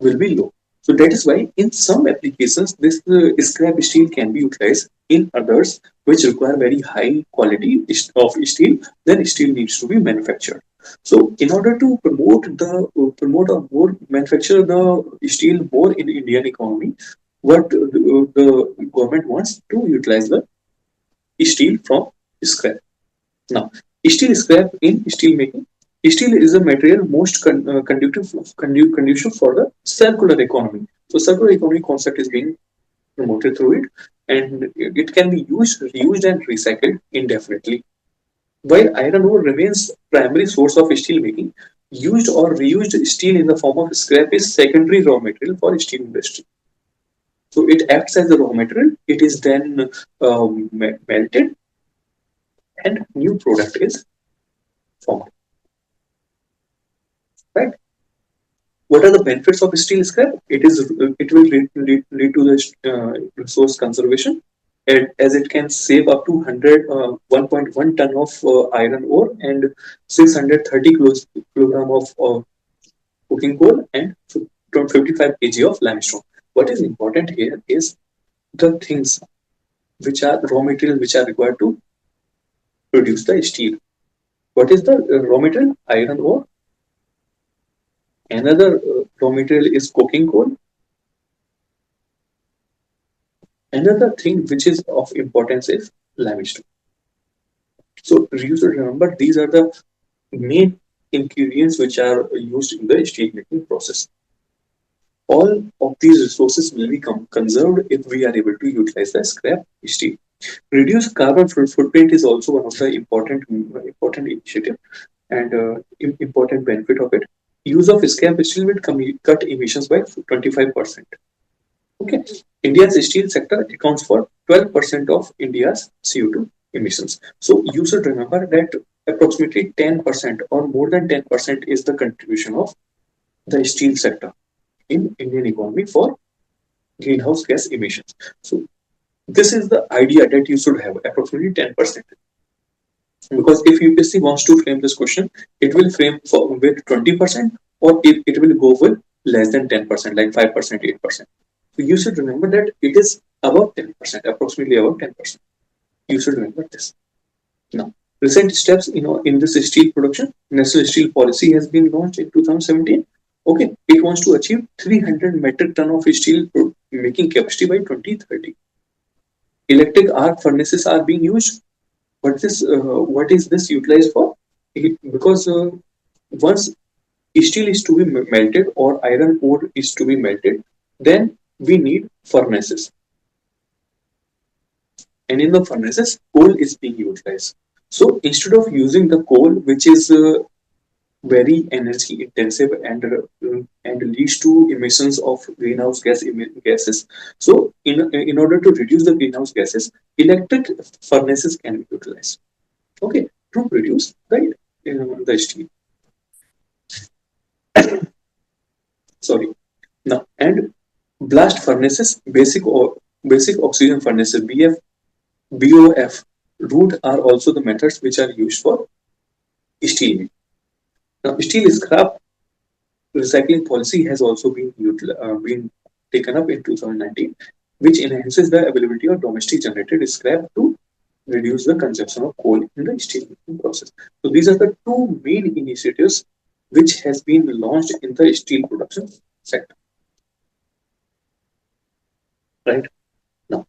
will be low. So that is why in some applications this scrap steel can be utilized. In others, which require very high quality of steel, then steel needs to be manufactured. So in order to promote or more manufacture the steel more in Indian economy, what the government wants to utilize the steel from scrap. Now, steel scrap in steel making. Steel is a material most conducive for the circular economy. So, circular economy concept is being promoted through it, and it can be used, reused, and recycled indefinitely. While iron ore remains primary source of steel making, used or reused steel in the form of scrap is secondary raw material for steel industry. So it acts as a raw material. It is then melted, and new product is formed. right? What are the benefits of steel scrap? It will lead to the resource conservation, and as it can save up to 1.1 ton of iron ore and 630 kilogram of cooking coal and 55 kg of limestone. What is important here is the things which are raw material which are required to produce the steel. What is the raw material? Iron ore. Another raw material is coking coal. Another thing which is of importance is limestone. So you should remember these are the main ingredients which are used in the steel making process. All of these resources will be conserved if we are able to utilize the scrap steel. Reduce carbon footprint is also one of the important initiative and important benefit of it. Use of scrap steel will cut emissions by 25%. Okay, India's steel sector accounts for 12% of India's CO2 emissions. So you should remember that approximately 10% or more than 10% is the contribution of the steel sector in Indian economy for greenhouse gas emissions. So this is the idea that you should have approximately 10%. Because if UPSC wants to frame this question, it will frame with 20%, or it will go with less than 10%, like 5%, 8%. So you should remember that it is about 10%, approximately about 10%. You should remember this. Now, recent steps in this steel production, National Steel Policy has been launched in 2017. Okay, it wants to achieve 300 metric ton of steel making capacity by 2030. Electric arc furnaces are being used. What is this utilized for? Because once steel is to be melted or iron ore is to be melted, then we need furnaces, and in the furnaces coal is being utilized. So instead of using the coal, which is very energy intensive and leads to emissions of greenhouse gases, so in order to reduce the greenhouse gases, electric furnaces can be utilized, okay, to produce the steel. Sorry. Now, and blast furnaces, basic oxygen furnaces, BOF route are also the methods which are used for steel. Now, steel scrap recycling policy has also been taken up in 2019, which enhances the availability of domestic generated scrap to reduce the consumption of coal in the steel making process. So these are the two main initiatives which has been launched in the steel production sector. Right now,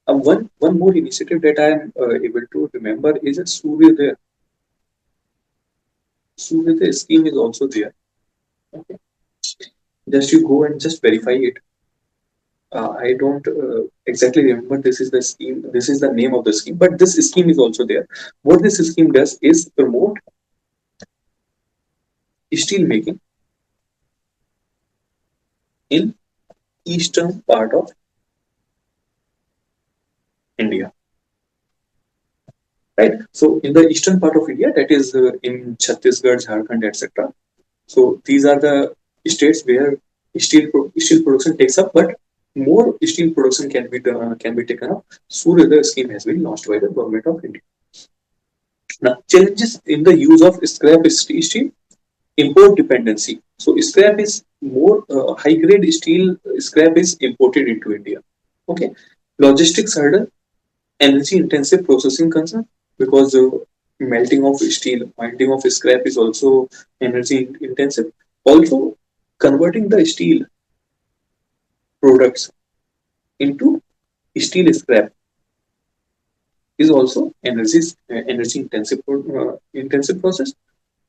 one more initiative that I am able to remember is a Surya. Surya scheme is also there. Okay. Just you go and just verify it. I don't exactly remember this is the scheme, this is the name of the scheme, but this scheme is also there. What this scheme does is promote steel making in eastern part of India. Right. So in the eastern part of India, that is in Chhattisgarh, Jharkhand, etc. So these are the states where steel production takes up, but more steel production can be taken up. Surya scheme has been launched by the government of India. Now, challenges in the use of scrap steel, import dependency. So scrap is more high grade steel scrap is imported into India. Okay, logistics hurdle, energy intensive processing concern, because melting of scrap is also energy intensive. Also, converting the steel products into steel scrap is also energy intensive process.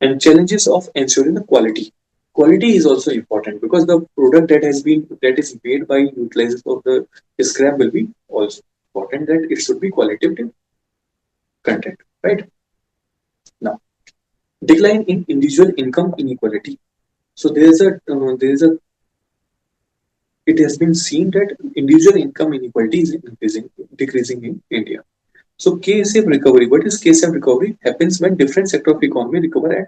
And challenges of ensuring the quality. Quality is also important because the product that is made by utilizers of the scrap will be also important that it should be qualitative content, right? Now, decline in individual income inequality. So it has been seen that individual income inequality is decreasing in India. So K-shaped recovery. What is K-shaped recovery? Happens when different sector of economy recover at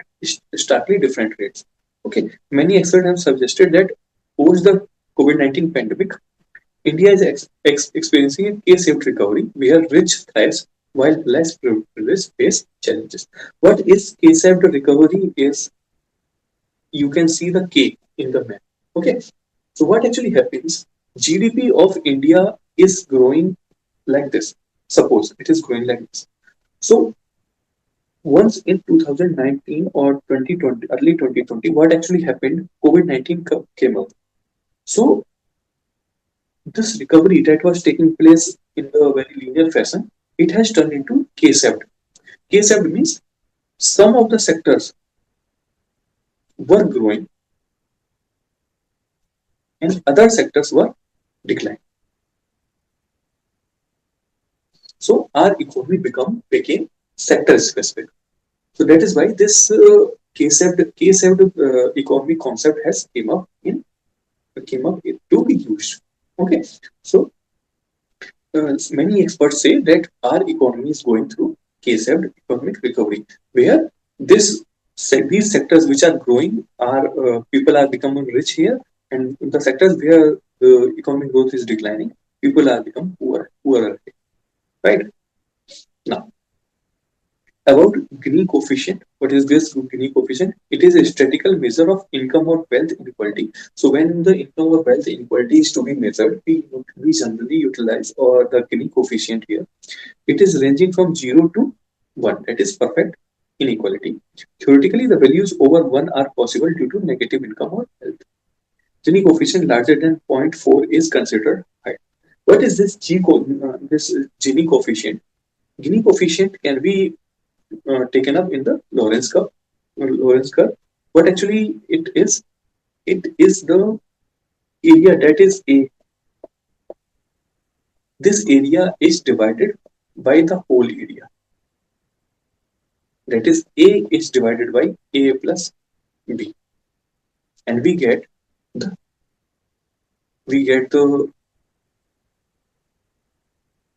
starkly different rates. Okay, many experts have suggested that post the COVID-19 pandemic, India is experiencing a K-shaped recovery where rich thrives while less privileged face challenges. What is K-shaped recovery? Is you can see the K in the map. Okay, so what actually happens? GDP of India is growing like this. Suppose it is growing like this. So once in 2019 or 2020, early 2020, what actually happened? COVID-19 came up. So this recovery that was taking place in a very linear fashion, it has turned into K-shaped. K-shaped means some of the sectors were growing and other sectors were declining. So our economy became sector specific. So that is why this K-shaped economy concept has came up to be used. Okay, so many experts say that our economy is going through K-shaped economic recovery, where these sectors which are growing are people are becoming rich here, and the sectors where the economic growth is declining, people are become poorer. Right now, about Gini coefficient. What is this Gini coefficient? It is a statistical measure of income or wealth inequality. So when the income or wealth inequality is to be measured, we generally utilize or the Gini coefficient here. It is ranging from 0 to 1. That is perfect inequality. Theoretically, the values over 1 are possible due to negative income or wealth. Gini coefficient larger than zero point 0.4 is considered high. What is this Gini coefficient? Gini coefficient can be taken up in the Lorentz curve. Lorentz curve. What actually it is the area that is A. This area is divided by the whole area. That is A is divided by A plus B, and the we get the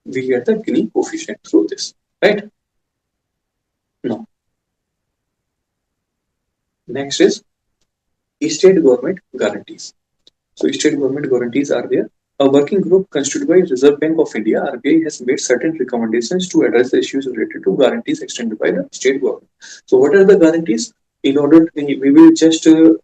we get the Gini coefficient through this. Right now, next is state government guarantees. So state government guarantees are there. A working group constituted by Reserve Bank of India (RBI) has made certain recommendations to address the issues related to guarantees extended by the state government. So what are the guarantees? In order, we will just do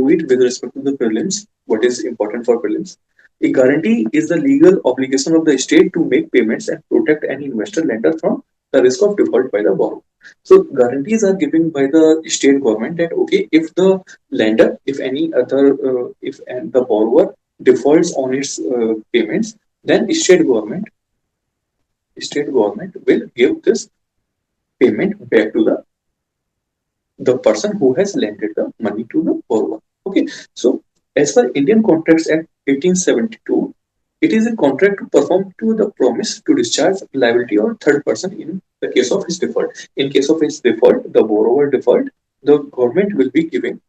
it with respect to the prelims. What is important for prelims? A guarantee is the legal obligation of the state to make payments and protect any investor lender from the risk of default by the borrower. So guarantees are given by the state government that okay, if the lender, if any other, if and the borrower defaults on its payments, then state government will give this payment back to the person who has lended the money to the borrower. Okay, so as per Indian Contracts Act 1872, it is a contract to perform to the promise to discharge liability or third person in the case of his default. In case of his default, the borrower default, the government will be giving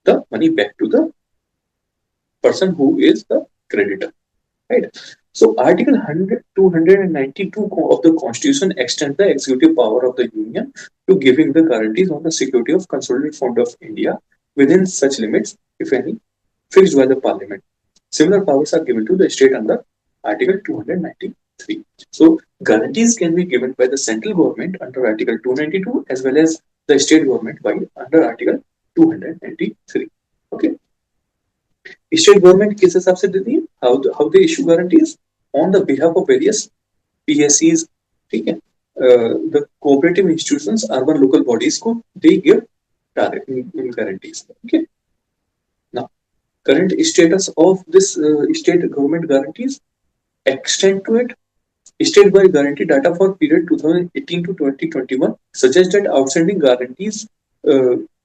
the money back to the person who is the creditor. Right. So Article 100, 292 of the Constitution extends the executive power of the Union to giving the guarantees on the security of Consolidated Fund of India within such limits, if any, fixed by the Parliament. Similar powers are given to the state under Article 293. So guarantees can be given by the central government under Article 292 as well as the state government by under Article 293. Okay. State government किस हिसाब से देती है? How they issue guarantees on the behalf of various PSCs, ठीक है? The cooperative institutions, urban local bodies को they give guarantees. Okay. Now, current status of this state government guarantees extend to it. State-wide guarantee data for period 2018 to 2021 suggests that outstanding guarantees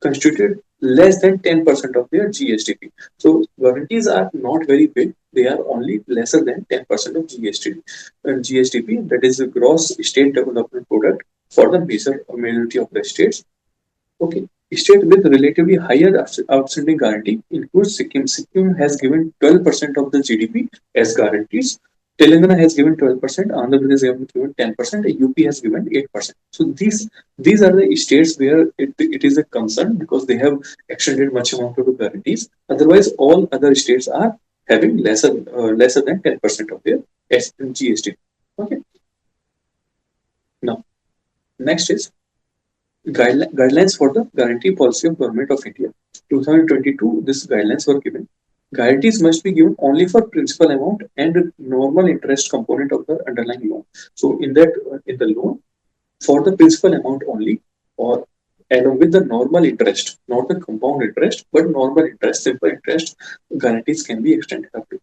constituted less than 10% of their GSDP. So guarantees are not very big; they are only lesser than 10% of GSDP. And GSDP, that is the gross state development product for the majority of the states. Okay, state with relatively higher outstanding guarantee includes Sikkim. Sikkim has given 12% of the GDP as guarantees Telangana has given 12%, Andhra Pradesh has given 10%, UP has given 8%. So these are the states where it is a concern because they have extended much amount of the guarantees. Otherwise, all other states are having lesser than 10% of their GST. Okay. Now, next is guidelines for the guarantee policy of Government of India. 2022, these guidelines were given. Guarantees must be given only for principal amount and normal interest component of the underlying loan. So in the loan, for the principal amount only, or along with the normal interest, not the compound interest, but normal interest, simple interest, guarantees can be extended up to.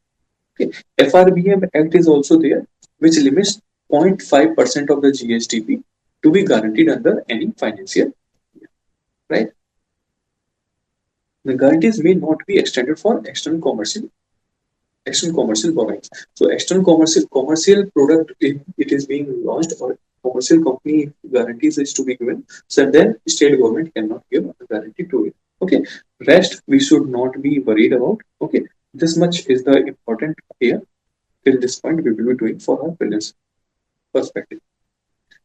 Okay. FRBM Act is also there, which limits 0.5% of the GSTP to be guaranteed under any financial year, right? The guarantees may not be extended for external commercial borrowings. So external commercial product, if it is being launched or commercial company guarantees is to be given, so then state government cannot give a guarantee to it. Okay. Rest we should not be worried about. Okay. This much is the important here. Till this point, we will be doing for our prelims perspective.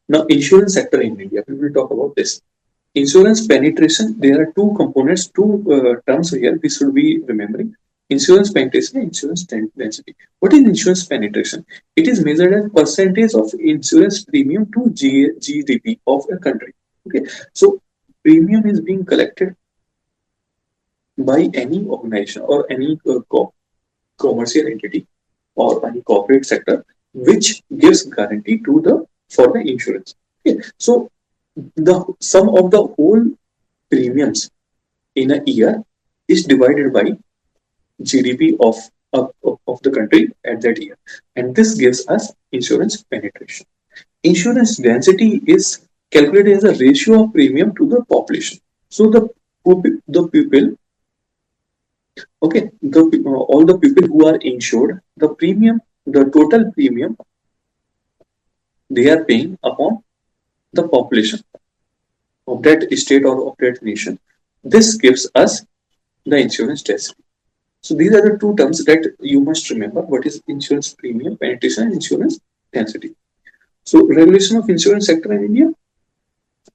Now, insurance sector in India, we will talk about this. Insurance penetration, there are two components, two terms here we should be remembering. Insurance penetration and insurance density. What is insurance penetration? It is measured as percentage of insurance premium to GDP of a country. Okay, so premium is being collected by any organization or any commercial entity or any corporate sector which gives guarantee to the for the insurance. Okay, so the sum of the whole premiums in a year is divided by GDP of the country at that year, and this gives us insurance penetration. Insurance density is calculated as a ratio of premium to the population. So the people, okay, all the people who are insured, the premium, the total premium they are paying upon the population of that state or of that nation. This gives us the insurance density. So these are the two terms that you must remember. What is insurance premium, penetration, and insurance density. So regulation of insurance sector in India,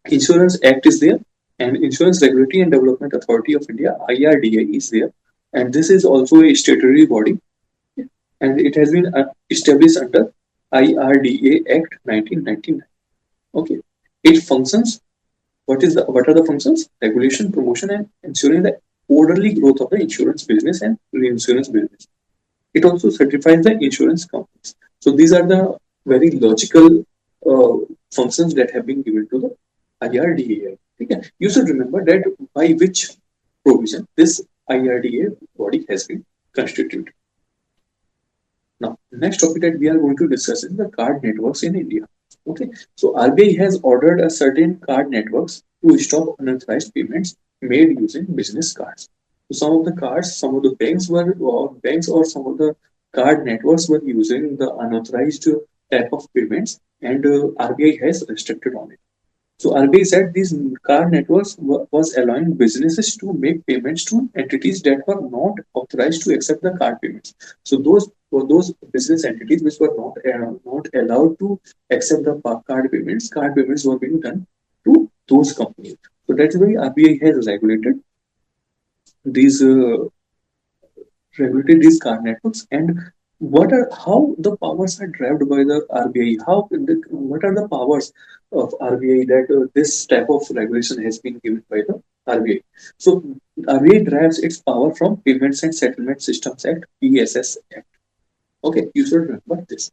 Insurance Act is there, and Insurance Regulatory and Development Authority of India (IRDA) is there, and this is also a statutory body, and it has been established under IRDA Act 1999. Okay, it functions. What are the functions? Regulation, promotion, and ensuring the orderly growth of the insurance business and reinsurance business. It also certifies the insurance companies. So these are the very logical functions that have been given to the IRDA. Okay. You should remember that by which provision this IRDA body has been constituted. Now, next topic that we are going to discuss is the card networks in India. Okay, so RBI has ordered a certain card networks to stop unauthorized payments made using business cards. So some of the cards, some of the banks or some of the card networks were using the unauthorized type of payments, and RBI has restricted on it. So RBI said these card networks was allowing businesses to make payments to entities that were not authorized to accept the card payments. So those business entities which were not allowed to accept the card payments were being done to those companies. So that's why RBI has these uh, regulated these card networks, and what are how the powers are derived by the RBI? What are the powers of RBI that this type of regulation has been given by the RBI? So RBI derives its power from Payments and Settlement Systems Act (PSS Act). Okay, you should remember this.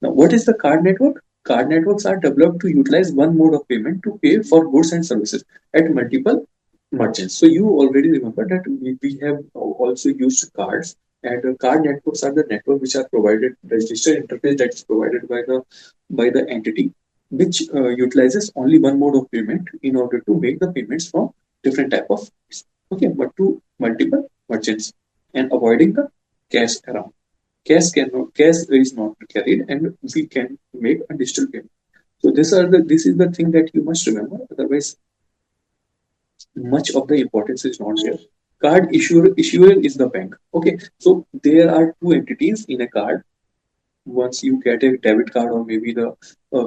Now, what is the card network? Card networks are developed to utilize one mode of payment to pay for goods and services at multiple merchants. So you already remember that we have also used cards, and card networks are the network which are provided, the registered interface that is provided by the entity, which utilizes only one mode of payment in order to make the payments from different type of, okay, but to multiple merchants, and avoiding the cash around. Cash is not carried, and we can make a digital payment. So this is the thing that you must remember. Otherwise, much of the importance is not there. Card issuer is the bank. Okay, so there are two entities in a card. once you get a debit card or maybe the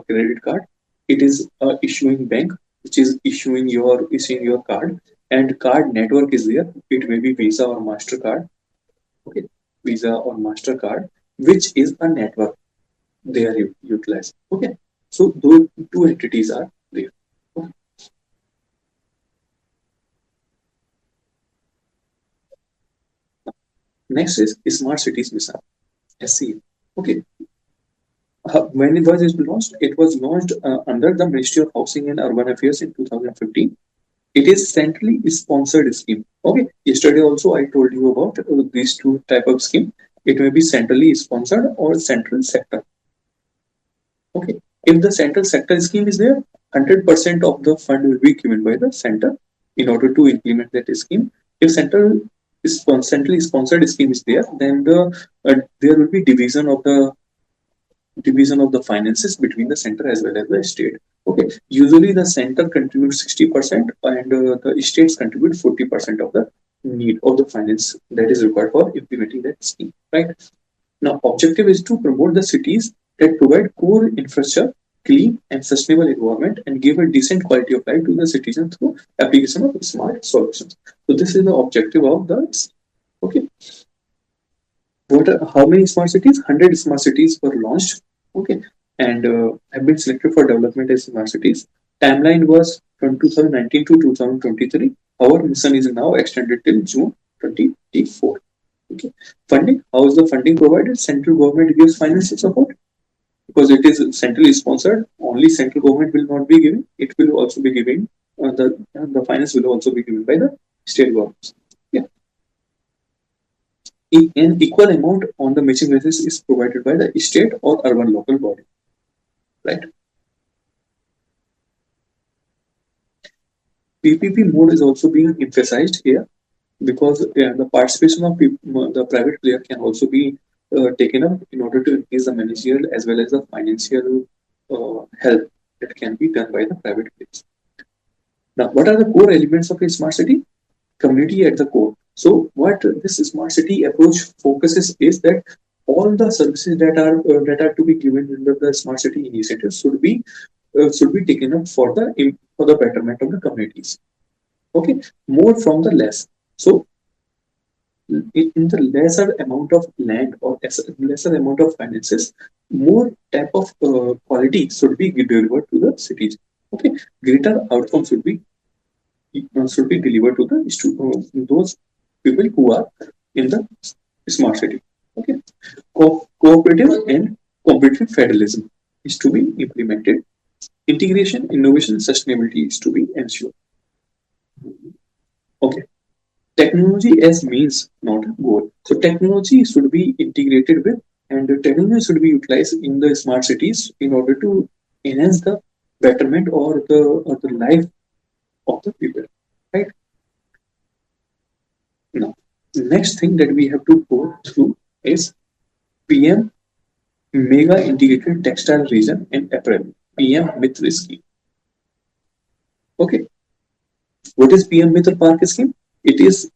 credit card, it is a issuing bank which is issuing your card, and card network is there. It may be Visa or Mastercard. Okay, Visa or Mastercard, which is a network they are utilized. Okay, so those two entities are there. Okay. Next is smart cities mission, SCM. Okay, when it launched, it was launched under the Ministry of Housing and Urban Affairs in 2015. It is centrally sponsored scheme. Okay, yesterday also I told you about these two type of scheme. It may be centrally sponsored or central sector. Okay, if the central sector scheme is there, 100% of the fund will be given by the center in order to implement that scheme. If centrally sponsored scheme is there, then there will be division of the finances between the center as well as the state. Okay, usually the center contributes 60% and the states contribute 40% of the need of the finance that is required for implementing that scheme. Right now, objective is to promote the cities that provide core infrastructure, clean and sustainable environment, and give a decent quality of life to the citizens through application of smart solutions. So this is the objective of the scheme. Okay, how many smart cities? 100 smart cities were launched. Okay, and have been selected for development as smart cities. Timeline was from 2019 to 2023. Our mission is now extended till June 2024. Okay, funding. How is the funding provided? Central government gives financial support because it is centrally sponsored. Only central government will not be giving. It will also be giving the finance will also be given by the state governments. Yeah, an equal amount on the matching basis is provided by the state or urban local body, right? PPP mode is also being emphasized here because the participation of the private player can also be taken up in order to increase the managerial as well as the financial help that can be done by the private players. Now, what are the core elements of a smart city? Community at the core. So, what this smart city approach focuses is that all the services that are to be given under the smart city initiative should be taken up for the betterment of the communities. Okay, more from the less. So, in the lesser amount of land or lesser amount of finances, more type of quality should be delivered to the cities. Okay, greater outcomes should be delivered to those people who are in the smart city. Okay, cooperative and competitive federalism is to be implemented. Integration, innovation, sustainability is to be ensured. Okay, technology as means, not goal. So technology should be integrated with, and the technology should be utilized in the smart cities in order to enhance the betterment or the life of the people. Right now, the next thing that we have to go through is PM Mega Integrated Textile Region and Apparel, PM Mitra scheme. Okay, what is PM Mitra Park scheme? It is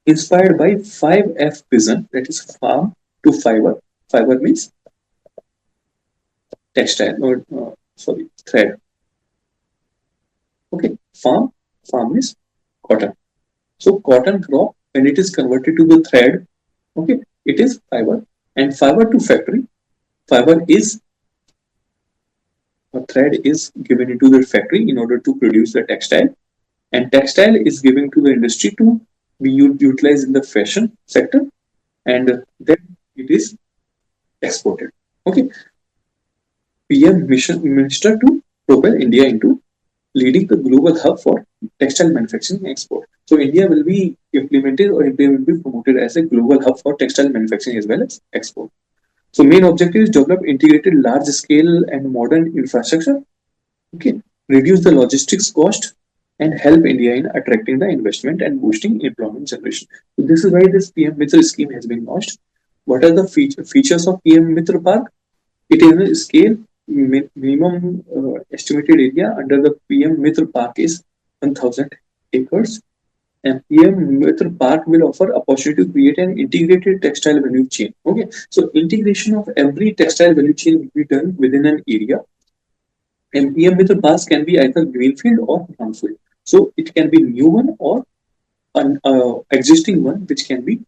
inspired by 5F vision, that is farm to fiber. Fiber means textile or sorry, thread. Okay, farm is cotton. So cotton crop, when it is converted to the thread, okay, it is fiber. And fiber to factory, fiber is a thread is given into the factory in order to produce the textile, and textile is given to the industry to be utilized in the fashion sector, and then it is exported. Okay, PM Minister to propel India into leading the global hub for textile manufacturing and export. So India will be implemented or India will be promoted as a global hub for textile manufacturing as well as export. So main objective is develop integrated large scale and modern infrastructure. Okay, reduce the logistics cost and help India in attracting the investment and boosting employment generation. So this is why this PM Mitra scheme has been launched. What are the features of PM Mitra Park? It is a scale minimum estimated area under the PM Mitra Park is 1,000 acres. PM Mitra Park will offer opportunity to create an integrated textile value chain. Okay, so integration of every textile value chain will be done within an area. And PM Mitra Parks can be either greenfield or brownfield. So it can be new one or an existing one which can be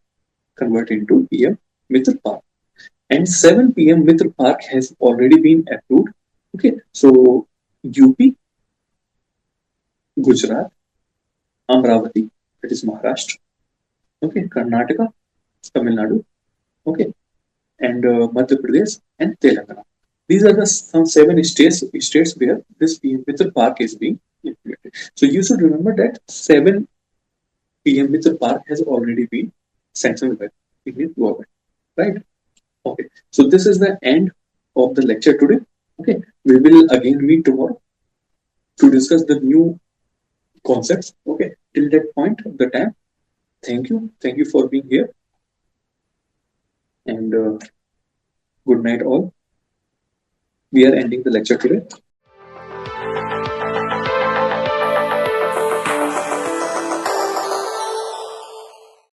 converted into PM Mitra Park. And 7 PM Mitra Park has already been approved. Okay, so UP, Gujarat, Amravati, that is Maharashtra. Okay, Karnataka, Tamil Nadu. Okay, and Madhya Pradesh and Telangana. These are the some 7 states where this PM Mitra Park is being implemented. So you should remember that 7 PM Mitra Park has already been sanctioned by the Indian government, right? Okay, so this is the end of the lecture today. Okay, we will again meet tomorrow to discuss the new concepts. Okay, till that point of the time, thank you for being here, and good night all. We are ending the lecture today.